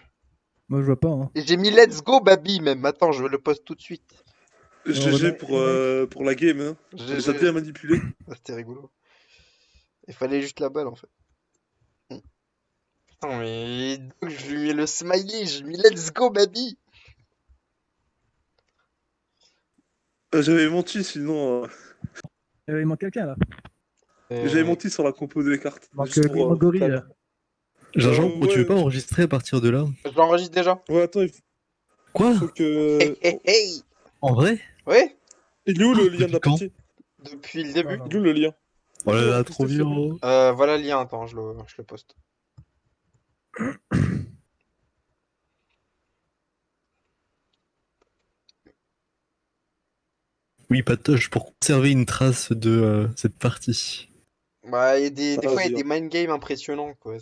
je vois pas. Hein. Et j'ai mis Let's Go Baby même. Attends, je le poste tout de suite. GG pour la game, hein. GG. Ça bien manipulé. Ah, c'était rigolo. Il fallait juste la balle en fait. Putain, mais je lui mets le smiley, je lui mets Let's Go Baby. J'avais menti sinon. Il manque quelqu'un là. J'avais menti sur la compo des cartes. Il manque Juste pour, Gori. calme. Là. Gingembre, ouais. tu veux pas enregistrer à partir de là? Je l'enregistre déjà. Ouais, attends, il Quoi? faut que. Hey. En vrai? Ouais, Il est où le lien de la Quand partie? depuis le début. Il est où le lien? Oh là là, Ouais, trop c'est bien. sûr. Voilà le lien, attends, je le poste. Oui, Patoche, pour conserver une trace de cette partie. Bah, il y a des Ah, fois, il y a vas-y, des mind games impressionnants, quoi.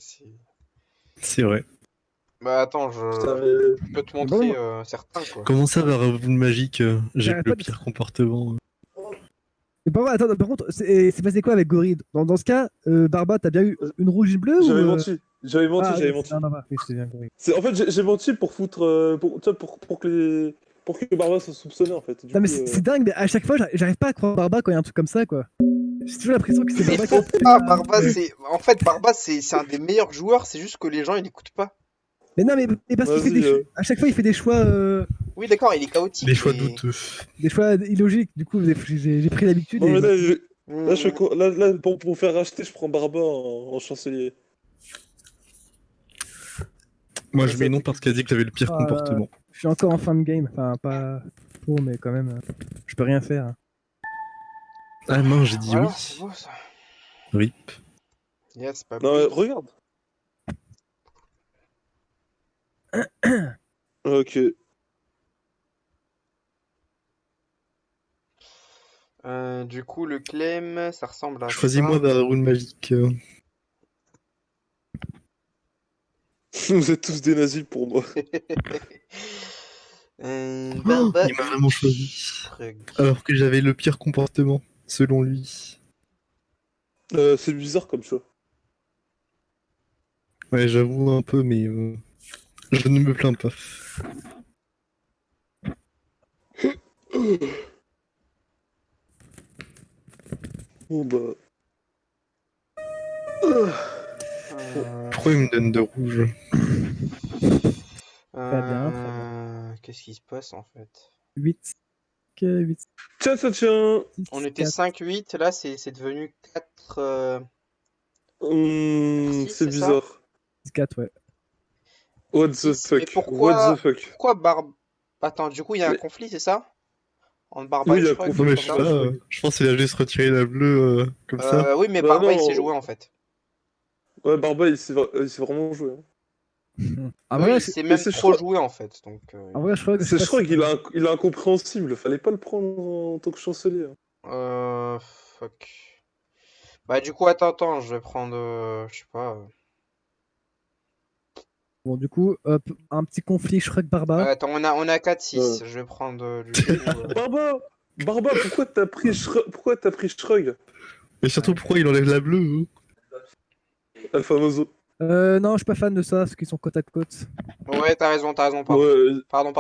C'est vrai. Bah, attends, putain, je peux te Mais bon, montrer moi, certains, quoi. Comment ça, vers un boule magique, j'ai j'arrête le pas de... pire comportement. Mais attends, par contre, c'est passé quoi avec Gorille? Dans ce cas, Barba, t'as bien eu une rouge et une bleue J'avais ou... menti. J'avais menti, Ah j'avais oui, menti. non, non, oui, c'est bien Gorille. En fait, j'ai menti pour foutre. Tu vois, pour que Barba soit soupçonné, en fait. Du Non, mais coup, c'est dingue, mais à chaque fois, j'arrive pas à croire Barba quand il y a un truc comme ça, quoi. J'ai toujours l'impression que c'est Mais Barba faut qui... pas, Barba, c'est. En fait, Barba, c'est un des meilleurs joueurs, c'est juste que les gens, ils n'écoutent pas. Mais non, mais parce qu'il fait des Vas-y. choix... À chaque fois, il fait des choix... Oui, d'accord, il est chaotique, Des choix mais. douteux. Des choix illogiques, du coup, j'ai pris l'habitude Non, et... mais là, Hmm. là, pour faire racheter, je prends Barba en chancelier. Moi, Ouais, je ça mets non fait parce qu'elle a dit que j'avais le pire Ah, comportement. je suis encore en fin de game, enfin, pas trop, mais quand même, je peux rien faire. Ah non, j'ai dit Voilà, oui. c'est beau ça. RIP. Yes, pas Non, plus. regarde. Ok. Du coup, le claim, ça ressemble à Choisis-moi ça. vers la roule magique. Vous êtes tous des nazis pour moi. Barba Il m'a et vraiment choisi. Shrug. Alors que j'avais le pire comportement, selon lui. C'est bizarre comme choix. Ouais, j'avoue un peu, mais je ne me plains pas. Bon bah. Pourquoi il me donne de rouge? Très bien, très bien. Qu'est-ce qui se passe en fait? 8, 8, Tiens, ça tient. 6, On était 4, 5-8, là c'est devenu 4. C'est C'est ça? bizarre. 6, 4, ouais. What the 6. Mais fuck? What the fuck? pourquoi Barbe. Attends, du coup il y a un Mais conflit, c'est ça? Entre Barba oui, et il y a un Shrug, Non, conflit mais c'est je sais ça? Barba pas, Shrug. je pense qu'il a juste retiré la bleue comme ça. Oui, mais Bah Barba il s'est non. joué en fait. Ouais, Barba, il s'est vraiment joué. Hein. En Oui, vrai, il s'est Mais même c'est trop Shrug. joué en fait. Donc, je crois que je sais C'est pas si... Shrug, il est incompréhensible. Fallait pas le prendre en tant que chancelier. Hein. fuck. Bah du coup, attends, je vais prendre. Je sais pas. Bon, du coup, hop, un petit conflit Shrek-Barba. Attends, on a 4-6. Ouais. Je vais prendre du coup. Barba, pourquoi t'as pris Shrug? Et surtout, pourquoi il enlève la bleue? El famoso. Non, je suis pas fan de ça, parce qu'ils sont côte à côte. Ouais, t'as raison, pardon. Ouais. Pardon.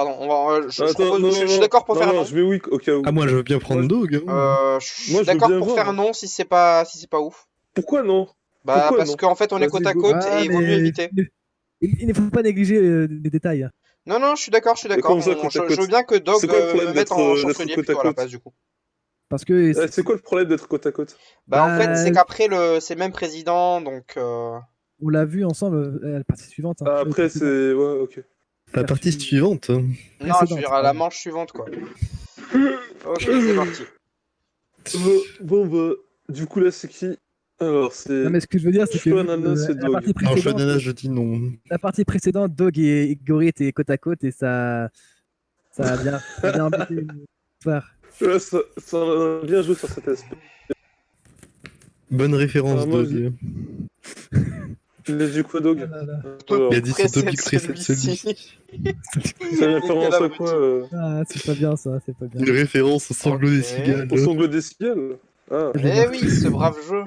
Je Attends, propose, non, je non, suis non. d'accord pour faire Non, non. je mets oui au cas où. Ah, moi, je veux bien prendre Moi, Dog. Hein. Je suis Moi, je veux d'accord bien pour voir. faire non si c'est pas ouf. Pourquoi non? Bah Pourquoi parce non? qu'en fait on est côte Vas-y, à go. côte Ah, et il vaut mieux mais éviter. il ne faut pas négliger les détails. Non, je suis d'accord. Comment ça, côte à Je veux côte? bien que Dog C'est quoi le me problème mette en d'être chancelier côte à plutôt à la côte? place du coup. Parce que... C'est quoi le problème d'être côte à côte? Bah en fait c'est Bah, qu'après c'est le même président donc on l'a vu ensemble à la partie suivante. Hein. Après, Précédente. c'est. Ouais, ok. La partie suivante. non, je veux Précédente, dire à la pardon. manche suivante quoi. Ok, c'est parti. Bon, bah. Du coup, là, c'est qui? Alors, Non, c'est. mais ce que je veux dire, c'est que Choix vu que, ananas et la Dog. partie Alors, je suis précédente, ananas, je dis non. Dog et Gory étaient côte à côte et ça a bien embêté l'histoire. Ouais, ça a bien joué sur cet aspect. Bonne référence, Ah, moi, Dog. Il a dit quoi, Dog? Ah là là. Alors, Il a dit son topic précède celui-ci. c'est une référence à quoi Ah, c'est pas bien ça, c'est pas bien. Une référence au sanglot Ok. des cigales. Au sanglot des cigales? Ah. Je vais Eh voir. oui, ce brave jeu.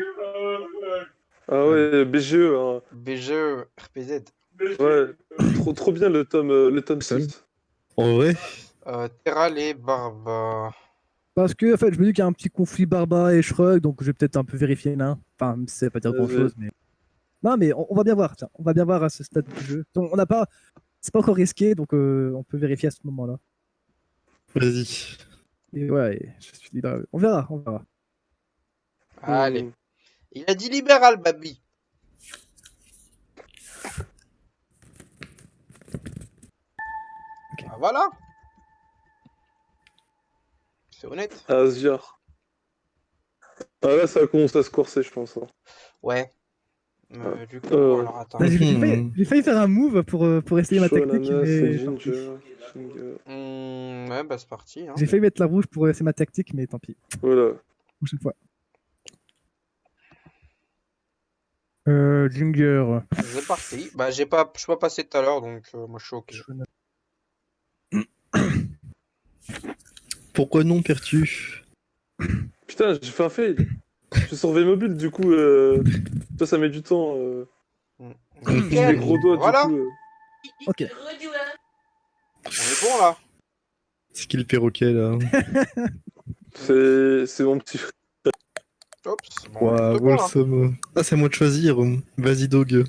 Ah ouais, BGE, hein. BGE, RPZ. Ouais, trop bien le tome Seul. 6. En vrai, Terral et Barba. Parce que en fait, je me dis qu'il y a un petit conflit Barba et Shrug, donc je vais peut-être un peu vérifier là. Enfin, ça veut pas dire Vas-y. grand-chose, mais... Non, mais on va bien voir, tiens. On va bien voir à ce stade du jeu. Donc, on n'a pas... C'est pas encore risqué, donc on peut vérifier à ce moment-là. vas-y. Et ouais, je suis on verra, on verra. Allez. Il a dit libéral, Babi. Ok. Ah, voilà. C'est honnête. Asviar. Ah là, ça a commencé à se corser, je pense. Hein. Ouais. Ah. Du coup, alors attends. Bah, j'ai failli faire un move pour essayer ma Chaud tactique, ananas et mais... ginger. Hmm, Ouais, bah c'est parti. Hein. J'ai failli mettre la rouge pour c'est ma tactique, mais tant pis. Voilà. Prochaine fois. Ginger. C'est parti. Bah je suis pas passé tout à l'heure, donc moi je suis ok. Pourquoi non, Pertu? Putain, j'ai fait un fail. Je suis sur V-Mobile, du coup, ça met du temps. J'ai les Nickel. gros doigts, Voilà. du coup. Ok. On est bon là. C'est qui le perroquet là? C'est mon petit frère. Oups. Bon, on est Ouah, plutôt bon là. Wholesome. Ah, c'est à moi de choisir. Vas-y, Dog.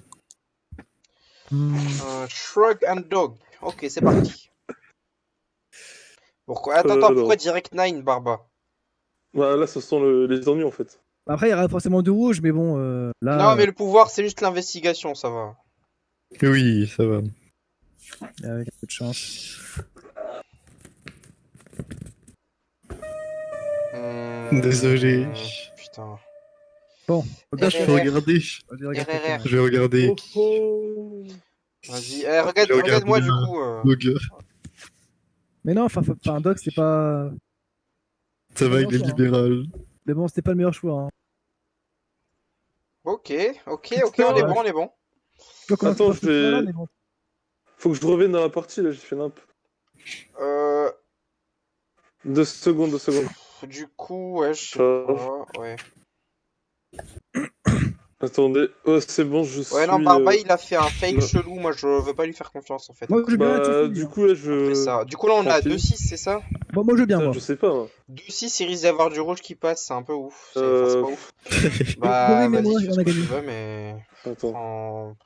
Shrug and Dog. Ok, c'est parti. Pourquoi? Attends, alors. pourquoi Direct 9, Barba? Bah, là, ce sont les ennuis, en fait. Après, il y aura forcément du rouge, mais bon, là. Non, mais le pouvoir, c'est juste l'investigation, ça va. Oui, ça va. Avec un peu de chance. Désolé. Putain. Bon, Ah, je peux regarder. RRR. Je vais regarder. Oh. Vas-y. Je Regarde-moi regarde du coup. Dog. Mais non, enfin, Doc, c'est pas. Ça va, il est Bonsoir. libéral. Mais bon, c'était pas le meilleur choix. Hein. Ok, on est bon, on est bon. Je vois Attends, comment c'est pas ce choix-là, je mais bon. Faut que je revienne dans la partie, là, j'ai fait nimp. Euh, 2 secondes, 2 secondes. du coup, ouais, je sais Ah. pas. Ouais. Attendez. Oh, c'est bon, je suis... Ouais, non, Barba, il a fait un fail non. chelou. Moi, je veux pas lui faire confiance en fait. Moi, je veux bien être Bah, aussi, du hein. coup, là, Après ça. Du coup, là, on a Tranquille. 2-6, c'est ça? Bon, moi, je veux bien, Putain, moi. je sais pas, hein. 2-6, il risque d'avoir du rouge qui passe. C'est un peu ouf. Enfin, c'est pas ouf. Mauvais Bah, mémoire, vas-y, fais on ce a que tu gagné. veux, mais. Attends. Prends-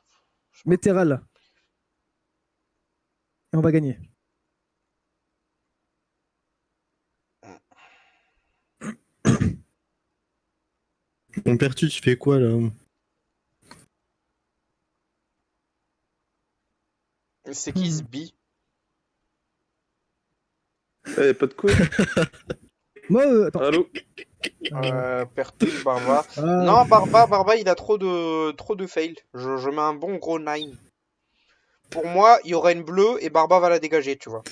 Météral. Et on va gagner. Mon Pertu, tu fais quoi là? C'est qui ce bi? Eh, pas de quoi. Moi, attends. Allô. Pertu, Barba. Ah, Non, Barba, il a trop de fails. Je mets un bon gros 9. Pour moi, il y aura une bleue et Barba va la dégager, tu vois.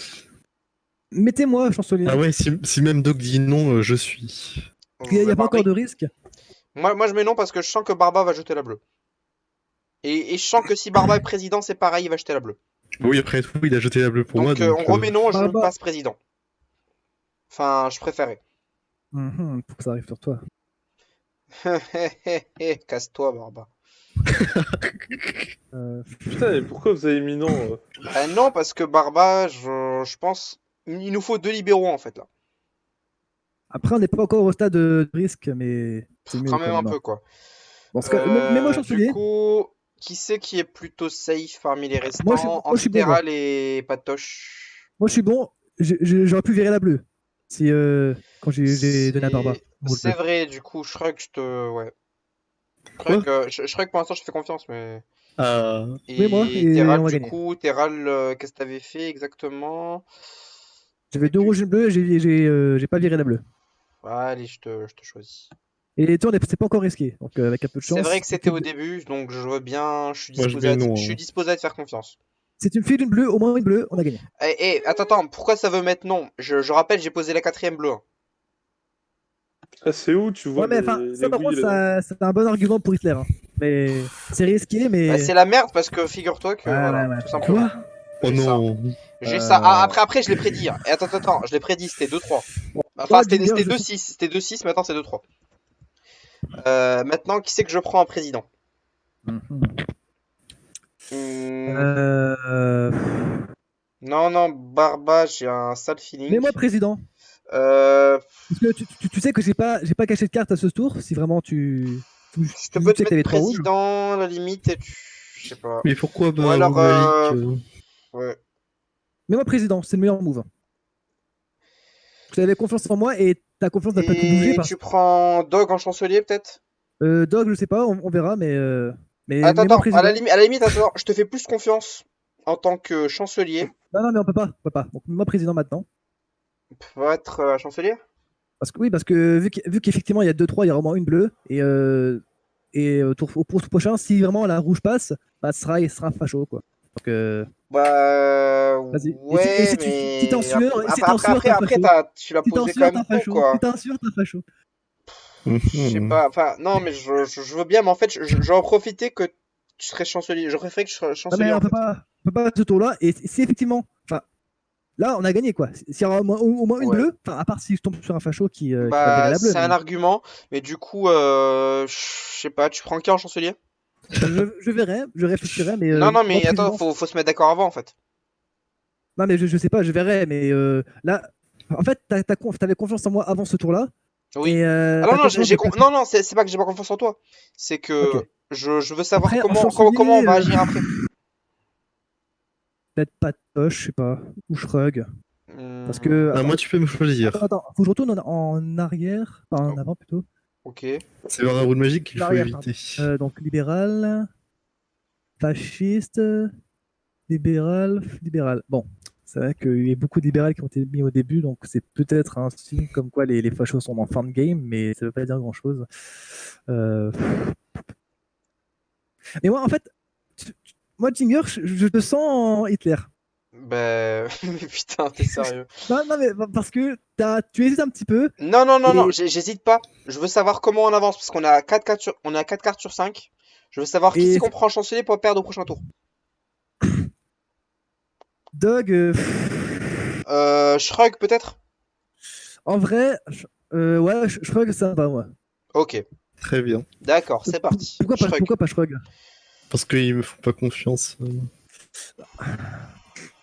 Mettez-moi, chancelier. Ah ouais, si même Dog dit non, je suis. Il n'y a pas Barba, encore de risque. Moi, je mets non parce que je sens que Barba va jeter la bleue. Et je sens que si Barba est président, c'est pareil, il va jeter la bleue. Oui, après tout, il a jeté la bleue pour moi. Donc, on remet non, je Barba. passe président. Enfin, je préférais. Faut que ça arrive sur toi. Casse-toi, Barba. Putain, et pourquoi vous avez mis non Bah non, parce que Barba, je pense... Il nous faut 2 libéraux, en fait, là. Après, on n'est pas encore au stade de risque, mais c'est mieux. Quand même un peu, quoi. Bon, en tout cas, mets-moi chancelier. Du coup, qui c'est qui est plutôt safe parmi les restants? Moi, je suis bon, moi. Antitéral et Patoche. Moi, je suis bon. J'aurais pu virer la bleue. Si, quand j'ai donné à Barba. C'est vrai, du coup, Shrug, je te... Ouais. Shrug, pour l'instant, je te fais confiance, mais... Ah. Et Oui, moi, et Terral, on va du gagner. coup, Terral, qu'est-ce que t'avais fait exactement? J'avais 2 rouges et une bleue, j'ai pas viré la bleue. Allez, je te choisis. Et toi, c'est pas encore risqué. Donc, avec un peu de chance. C'est vrai que c'était au début, donc je veux bien, je suis Moi, je disposé, mets non, je suis hein. disposé à te faire confiance. Si tu me files une bleue, au moins une bleue, on a gagné. Attends, pourquoi ça veut mettre non? Je rappelle, j'ai posé la 4ème bleue. Ah, c'est où tu vois Ouais, mais enfin, ça, par contre, c'est un bon argument pour Hitler. Hein. Mais c'est risqué, mais. Bah, c'est la merde parce que figure-toi que, Ouais, voilà, ouais. tout simplement. Quoi? Oh J'ai ça. non. J'ai ça. Ah, après, je l'ai prédit. Hein. Et attends, je l'ai prédit, c'était 2-3. Enfin, Ouais, c'était Ginger, 2-6, c'était 2-6, maintenant c'est 2-3. Maintenant, qui c'est que je prends en président? Euh... Non, Barba, j'ai un sale feeling. Mets-moi président. Euh, Parce que tu sais que j'ai pas caché de carte à ce tour. Si vraiment je te peux te mettre président, à la limite, et je sais pas. Mais pourquoi Ou alors, Malik ouais. Mets-moi président, c'est le meilleur move. Tu avais confiance en moi et ta confiance n'a pas pu bouger. Et tu prends Dog en chancelier, peut-être? Dog, je sais pas, on verra, mais Attends, mets-moi président. à la limite, attends, je te fais plus confiance en tant que chancelier. Non, mais on peut pas. Donc, mets-moi président maintenant. Pour être chancelier? Parce que vu qu'effectivement il y a 2-3, il y a vraiment une bleue. Et pour le tour prochain, si vraiment la rouge passe, bah, il sera facho, quoi. Donc, Bah Vas-y. Et ouais, si t'es en mais sueur, si après, t'es en sueur, t'es un après, facho. tu l'as Si t'es en posé quand sueur, t'es même un tôt, facho. Si quoi. t'es en sueur, t'es un facho. Je sais Mhm. pas, enfin, non, mais je veux bien, mais en fait, je vais en profiter que tu serais chancelier. Je préfère que tu serais Non, mais chancelier, en fait. on peut pas ce tour-là. Et si effectivement, enfin, là, on a gagné quoi. S'il y aura au moins une Ouais. bleue, enfin, à part si je tombe sur un facho qui va virer Bah, la bleue, c'est un mais argument, mais du coup, je sais pas, tu prends qui en chancelier? je verrai, je réfléchirai, mais Non, non, moi, mais attends, présidence. faut se mettre d'accord avant, en fait. Non, mais je sais pas, je verrai, mais là, en fait, t'avais confiance en moi avant ce tour-là, Oui. et Ah non, ta non, confiance non, non, c'est pas que j'ai pas confiance en toi. C'est Ok. que je veux savoir Après, en comment on chancelier, va agir après. peut-être Patoche, je sais pas, ou Shrug. Parce Hmm, que, Ah, moi, attends, tu peux me choisir. faut que je retourne en arrière, enfin en oh, avant plutôt. ok. C'est vers la roue magique qu'il En faut arrière, pardon. éviter. Donc libéral, fasciste, libéral. Bon, c'est vrai qu'il y a beaucoup de libérales qui ont été mis au début, donc c'est peut-être un signe comme quoi les fachos sont en fin de game, mais ça veut pas dire grand-chose. Euh, Mais moi, en fait, moi, Ginger, je te sens Hitler. Ben, mais putain, t'es sérieux. Non, non, mais parce que tu hésites un petit peu, Non, non, non, non, et, j'hésite pas. Je veux savoir comment on avance, parce qu'on a 4 cartes sur 5. Je veux savoir qui c'est et qu'on prend en chancelier pour perdre au prochain tour. Doug, Shrug, peut-être? en vrai, ouais, je crois que ça va, moi. Ok, Très bien. d'accord, c'est parti. Shrug. Pourquoi pas Shrug? Parce qu'ils me font pas confiance.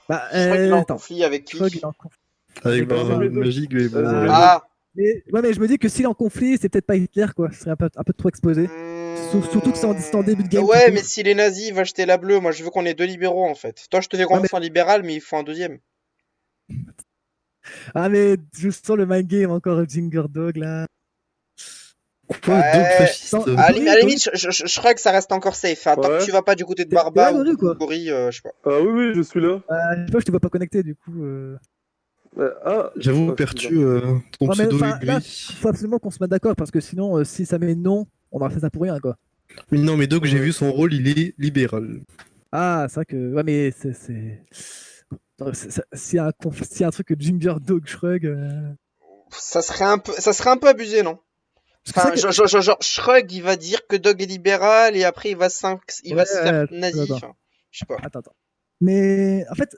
Bah, Shrug, il est en attends. conflit avec Shrug, il est qui? en conflit. Avec Avec la roue Zimé Dog. magique, mais bon. Zimé Ah. Dog. Ah! Ouais, mais je me dis que s'il est en conflit, c'est peut-être pas Hitler, quoi. Ce serait un peu trop exposé. Surtout que c'est en début de game, Ouais, plutôt. mais s'il est nazi, il va jeter la bleue. Moi, je veux qu'on ait deux libéraux, en fait. Toi, je te fais Ouais, mais, confiance en libéral, mais il faut un deuxième. mais je sens le mind game encore, Ginger Dog, là. Quoi, dog Ouais. fasciste? À la limite, je crois que ça reste encore safe, hein. Tant que Ouais. tu vas pas du côté de T'es là, Barba ou Gori, ou quoi? Gori, je sais pas. Ah oui, oui, je suis là. Je sais pas, je te vois pas connecté, du coup. Ah, J'avoue, ah, c'est Pertu, ton Ouais, mais pseudo enfin, là, aigri. faut absolument qu'on se mette d'accord, parce que sinon, si ça met non, on aura fait ça pour rien, quoi. Mais non, mais Dog, j'ai Ouais. vu son rôle, il est libéral. Ah, c'est vrai que. Ouais, mais c'est. Attends, s'il y a un truc que Ginger Dog Shrug. Ça serait un peu abusé, non? Parce que Enfin, c'est vrai que. genre, Shrug, il va dire que Dog est libéral et après il va Ouais, se faire attends, nazi. attends. Enfin, je sais pas. Attends. Mais en fait,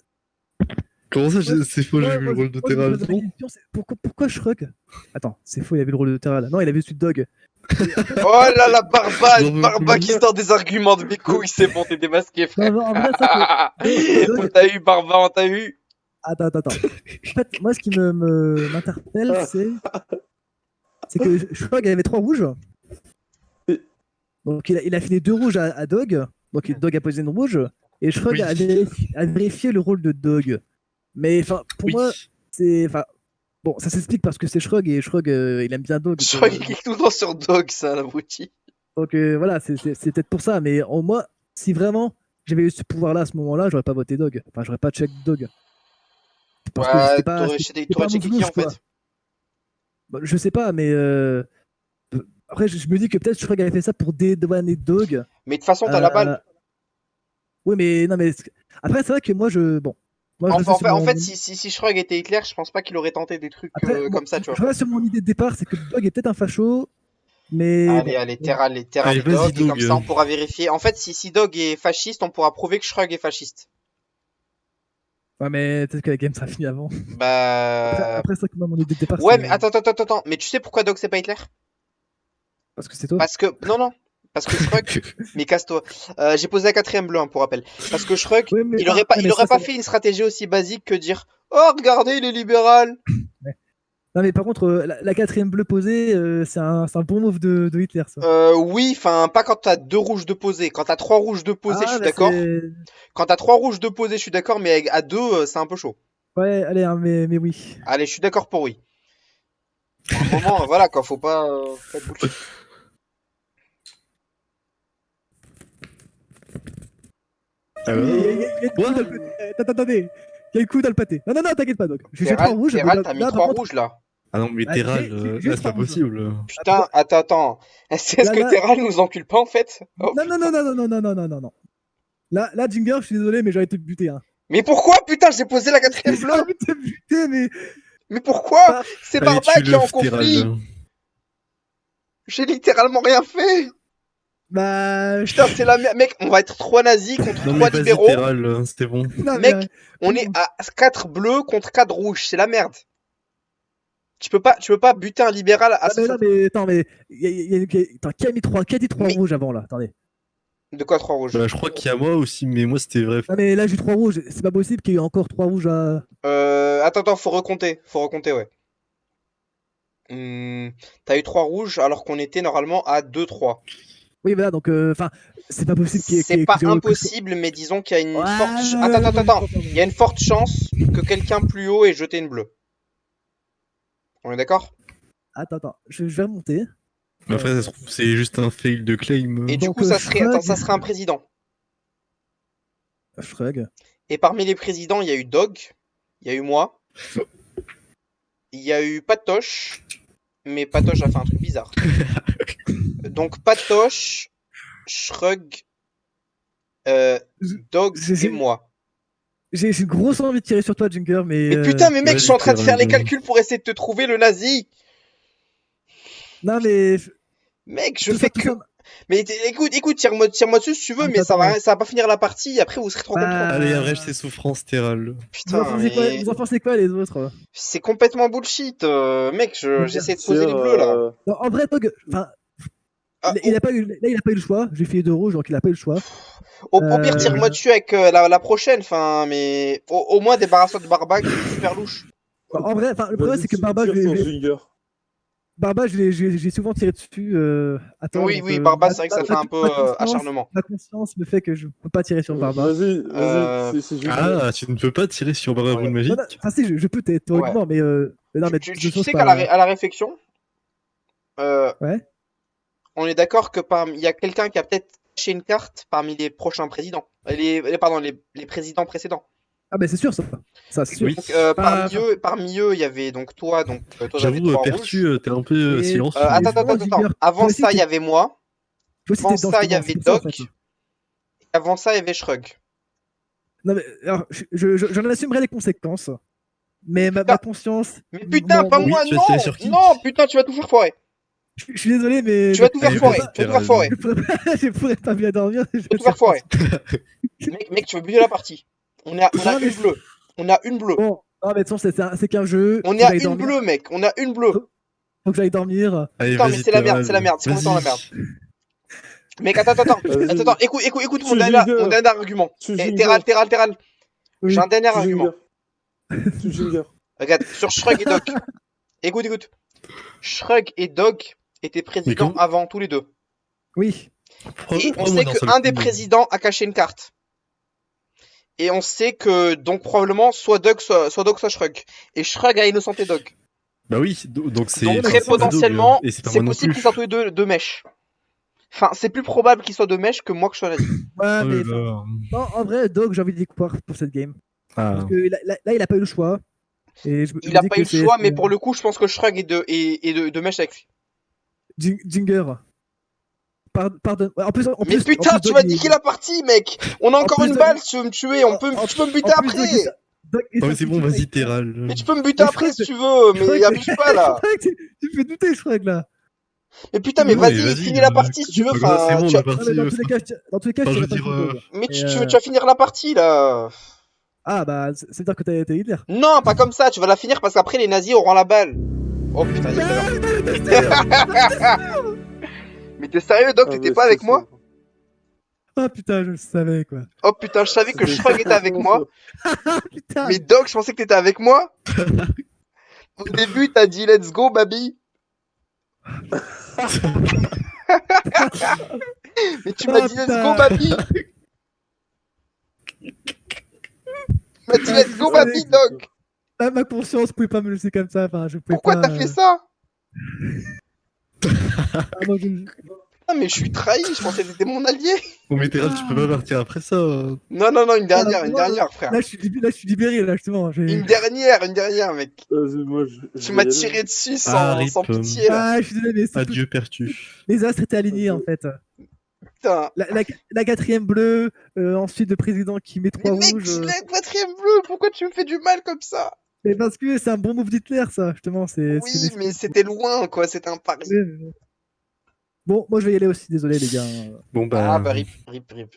Comment ça, moi, c'est faux, j'ai vu le rôle de moi, je me Terral, pose la non? question, c'est pourquoi Shrug? Attends, c'est faux, il a vu le rôle de Terral. Non, il a vu celui de Dog. Oh là là, J'en veux Barba qui plus. sort des arguments de mes couilles, c'est bon, t'es démasqué, frère. Non, en vrai, c'est vrai que On Dog. t'a eu, Barba, on t'a eu. Attends. En fait, moi, ce qui m'interpelle, Ah. c'est que Shrug avait 3 rouges. Et- Donc, il a filé 2 rouges à Dog. Donc, Dog a posé une rouge. Et Shrug Oui. a vérifié le rôle de Dog. Mais enfin, pour Oui. moi, c'est. Enfin, bon, ça s'explique parce que c'est Shrug et Shrug, il aime bien Dog. Je crois qu'il clique tout le temps sur Dog, ça, l'abruti. Donc voilà, c'est peut-être pour ça. Mais en moi, si vraiment j'avais eu ce pouvoir-là à ce moment-là, j'aurais pas voté Dog. Enfin, j'aurais pas check Dog. Parce que Ouais, c'était pas t'aurais un move checké qui, louche, en quoi. fait? Bah, je sais pas, mais après, je me dis que peut-être Shrug avait fait ça pour dédouaner Dog. Mais de toute façon, t'as la balle. Oui, mais non, mais après, c'est vrai que moi, moi, je restais sur En mon. fait, si Shrug était Hitler, je pense pas qu'il aurait tenté des trucs Après, comme ça, tu je vois. reste sur mon idée de départ, c'est que Dog est peut-être un facho, mais bon. Allez, Terral Allez, et vas-y, Dog, et comme Dog. ça, on pourra vérifier. En fait, si Dog est fasciste, on pourra prouver que Shrug est fasciste. Ouais, mais peut-être que la game sera finie avant. Bah. Après c'est vrai que moi, mon idée de départ, Ouais, c'est. mais attends. Mais tu sais pourquoi Dog c'est pas Hitler? Parce que c'est toi. Parce que. Non. Parce que Shrug. Mais casse-toi. J'ai posé la quatrième bleue, hein, pour rappel. Parce que Shrug, Oui, mais, il aurait pas, ouais, il mais aurait ça, pas fait une stratégie aussi basique que dire oh, regardez, il est libéral. ouais. Non, mais par contre, la quatrième bleue posée, c'est un bon move de Hitler, ça. Oui, enfin, pas quand t'as 2 rouges de posée. Quand t'as 3 rouges de posée, je Ah, suis bah d'accord. c'est. Quand t'as 3 rouges de posée, je suis d'accord, mais à 2, c'est un peu chaud. Ouais, allez, hein, mais oui. Allez, je suis d'accord pour oui. À un moment, voilà, quoi, faut pas être bullshit. Il y a une coup dans le pâté. Attendez. Il y a une coup dans le pâté. Non, t'inquiète pas, donc. J'ai 3 rouges. mais Terral, t'as mis là, 3 rouges, là. Ah non, mais Ah, Terral, j'ai là, c'est pas 3 rouges. possible. Putain, attends. Est-ce Là, que Terral nous encule pas, en fait? Oh, Non. putain. Non. Là, Ginger, je suis désolé, mais j'aurais été buté. Hein. Mais pourquoi, putain, j'ai posé la quatrième J'ai envie bleue? de te buter, mais. Mais pourquoi? C'est Allez, Barba qui est tue-le, en conflit. Stéral. J'ai littéralement rien fait. Bah. Putain, c'est la merde. Mec, on va être 3 nazis contre Non 3 mais vas-y, libéraux. Stéral, c'était bon. Non, Mec, mais, on est à 4 bleus contre 4 rouges. C'est la merde. Tu peux pas buter un libéral à ah, ce mais non, mais attends, mais. Attends, qui a mis 3 Qui a dit 3 Mais- rouges avant là? Attendez. De quoi 3 rouges? Bah, je crois qu'il y a moi aussi, mais moi c'était vrai. Ah, mais là j'ai 3 rouges. C'est pas possible qu'il y ait encore 3 rouges à. Attends, faut recompter. Ouais. T'as eu 3 rouges alors qu'on était normalement à 2-3. Oui, voilà, donc. Enfin, c'est pas possible qu'il y ait. C'est pas impossible, mais disons qu'il y a une forte... Attends. Il y a une forte chance que quelqu'un plus haut ait jeté une bleue. On est d'accord? Attends, je vais remonter. Mais après, ça se trouve, c'est juste un fail de claim. Et du Donc, coup, ça serait... Attends, Shrug. ça serait un président. Shrug. Et parmi les présidents, il y a eu Dog, il y a eu moi, il y a eu Patoche, mais Patoche a fait un truc bizarre. Donc Patoche, Shrug, Dog et moi. J'ai une grosse envie de tirer sur toi, Junker, mais. Mais putain, mais mec, vas-y, je suis en train de t'as faire les raison. calculs pour essayer de te trouver le nazi. Non, mais. Mec, je tout fais ça, tout que... ça- Mais écoute, tire-moi dessus si tu veux, mais ça va pas finir la partie, après vous serez trop Bah, content. Allez, arrête tes souffrances, Stéral. Vous en Putain, pensez quoi, mais... vous en pensez quoi, les autres? C'est complètement bullshit, mec, j'essaie de poser les Tire, bleus, là. Non, en vrai, Dog, enfin, Ah, il a pas eu, là, il a pas eu le choix. J'ai fait 2 rouges, donc il a pas eu le choix. Au pire, tire-moi dessus avec la prochaine, enfin, mais au moins débarrasse-toi de Barba qui est super louche. Enfin, en vrai, enfin, le problème, c'est que Barba, Tire sur Zinger. Barba, j'ai souvent tiré dessus. Attends, Oui, donc, oui, Barba, c'est vrai que ça fait un peu conscience- acharnement. Ma conscience me fait que je peux pas tirer sur Barba. Vas-y, Euh, c'est Zinger. Ah, tu ne peux pas tirer sur Barba Ouais. Boule Non, Magique? non, enfin, si, je peux théoriquement, mais non, mais Tu de chose sais pas. qu'à la réflexion, Ouais. on est d'accord que il y a quelqu'un qui a peut-être caché une carte parmi les prochains présidents. Pardon, les présidents précédents. Ah, ben c'est sûr, ça. Ça, c'est sûr. Oui. Donc, Pas- parmi eux, il y avait donc toi, toi t'avais J'avoue, 3 rouges. Pertu, t'es un peu Et- silencieux. Attends. Ginger, Avant toi aussi, ça, il y t'es- avait moi. Toi aussi, Avant t'es dans ça, ce il y moment, avait c'est pour ça, en Doc. fait. Et avant ça, il y avait Shrug. Non, mais alors, j'en assumerai les conséquences. Mais ma conscience. Mais putain, mon- pas mon- moi, Oui, tu vas tirer sur qui? non, putain, tu vas tout faire foirer. Je suis désolé, mais. Tu vas tout faire Allez, foirer. vas-y, Tu vas tout faire foirer. Je pourrais pas bien dormir. Tu vas tout faire foirer. Mec, tu veux buter la partie. On a Non, mais une bleue. On a une bleue. Bon, ah, mais de toute façon, c'est qu'un jeu. On Faut est à que j'aille une dormir. bleue, mec. On a une bleue. Faut que j'aille dormir. Allez, Putain, mais vas-y, c'est la Stéral. merde, c'est complètement la merde. Vas-y. Mec, attends. Vas-y. Attends, écoute mon Tu dernier Ginger. argument. Tu Eh, Ginger. Terral. Oui. J'ai un dernier Tu argument. Ginger. Tu Ginger. Regarde, sur Shrug et Doc. Écoute. Shrug et Doc étaient présidents comment avant tous les deux. Oui. Et on sait qu'un des présidents a caché une carte. Et on sait que, donc, probablement, soit Doc, soit Shrug. Et Shrug a innocenté Doc. Bah oui, donc c'est. Donc, mais très c'est pas potentiellement, Et c'est pas c'est moi non possible plus. qu'ils soient tous les deux de mèche. Enfin, c'est plus probable qu'ils soient de mèche que moi que je sois nazi. Ouais, Oh mais. là là. Non, en vrai, Dog, j'ai envie d'y croire pour cette game. Ah. Parce que là, il a pas eu le choix. Et je Il me a dis pas que eu le c'est- choix, mais pour le coup, je pense que Shrug est de mèche avec lui. Jinger. Pardon. En plus, Mais putain, tu vas niquer la partie, mec! On a encore plus, une Doc, balle si tu veux me tuer, tu peux me buter après! Oh, mais c'est bon, vas-y, Terral. Mais tu peux me buter Mais après Shrug- si tu veux, mais Shrug- abuse pas là! Tu me fais douter, Shrug, là. Mais putain, mais Ouais, vas-y, vas-y, finis la partie si tu veux, Bah, c'est enfin, bon, tu la as- Non, mais partie. dans tous les cas, Enfin, je je dirais veux pas dire, sur Dog. mais Et, tu vas finir la partie là! Ah, bah, ça veut dire que t'es Hitler. Non, pas comme ça, tu vas la finir parce qu'après les nazis auront la balle! Oh putain, il y a peur. Mais t'es sérieux, Doc, t'étais pas avec moi? Ah, putain, je le savais, quoi. Oh putain, je savais que Shrug était avec moi, Putain. mais Doc, je pensais que t'étais avec moi! Au début, t'as dit let's go, baby! Mais tu m'as Oh, dit let's putain. go, baby! Tu m'as dit let's go, baby, Doc! Ah, ma conscience pouvait pas me laisser comme ça. Enfin, je pouvais Pourquoi pas. t'as fait ça? Pardon, Ah, mais je suis trahi, je pensais que t'étais mon allié! Bon, mais Terral, tu peux pas partir après ça. Non, une dernière, frère. Là, je suis libéré, là, justement. Une dernière, mec. Vas-y, moi, Tu m'as tiré dessus Ah, sans rip. pitié, là. Ah, je suis désolé, mais Adieu, Pertu. les astres étaient alignés, en fait. putain. La quatrième bleue, ensuite le président qui met Mais 3 mec, rouges. la quatrième bleue, pourquoi tu me fais du mal comme ça? Mais parce que c'est un bon move d'Hitler, ça, justement. C'est Oui, une mais excuse. c'était loin, quoi, c'était un pari. Bon, moi je vais y aller aussi, désolé les gars. Bon Ah bah. bah rip, rip, rip.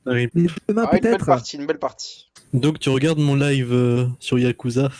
rip. Mais demain Ah, une belle peut-être. partie, une belle partie. Donc tu regardes mon live sur Yakuza.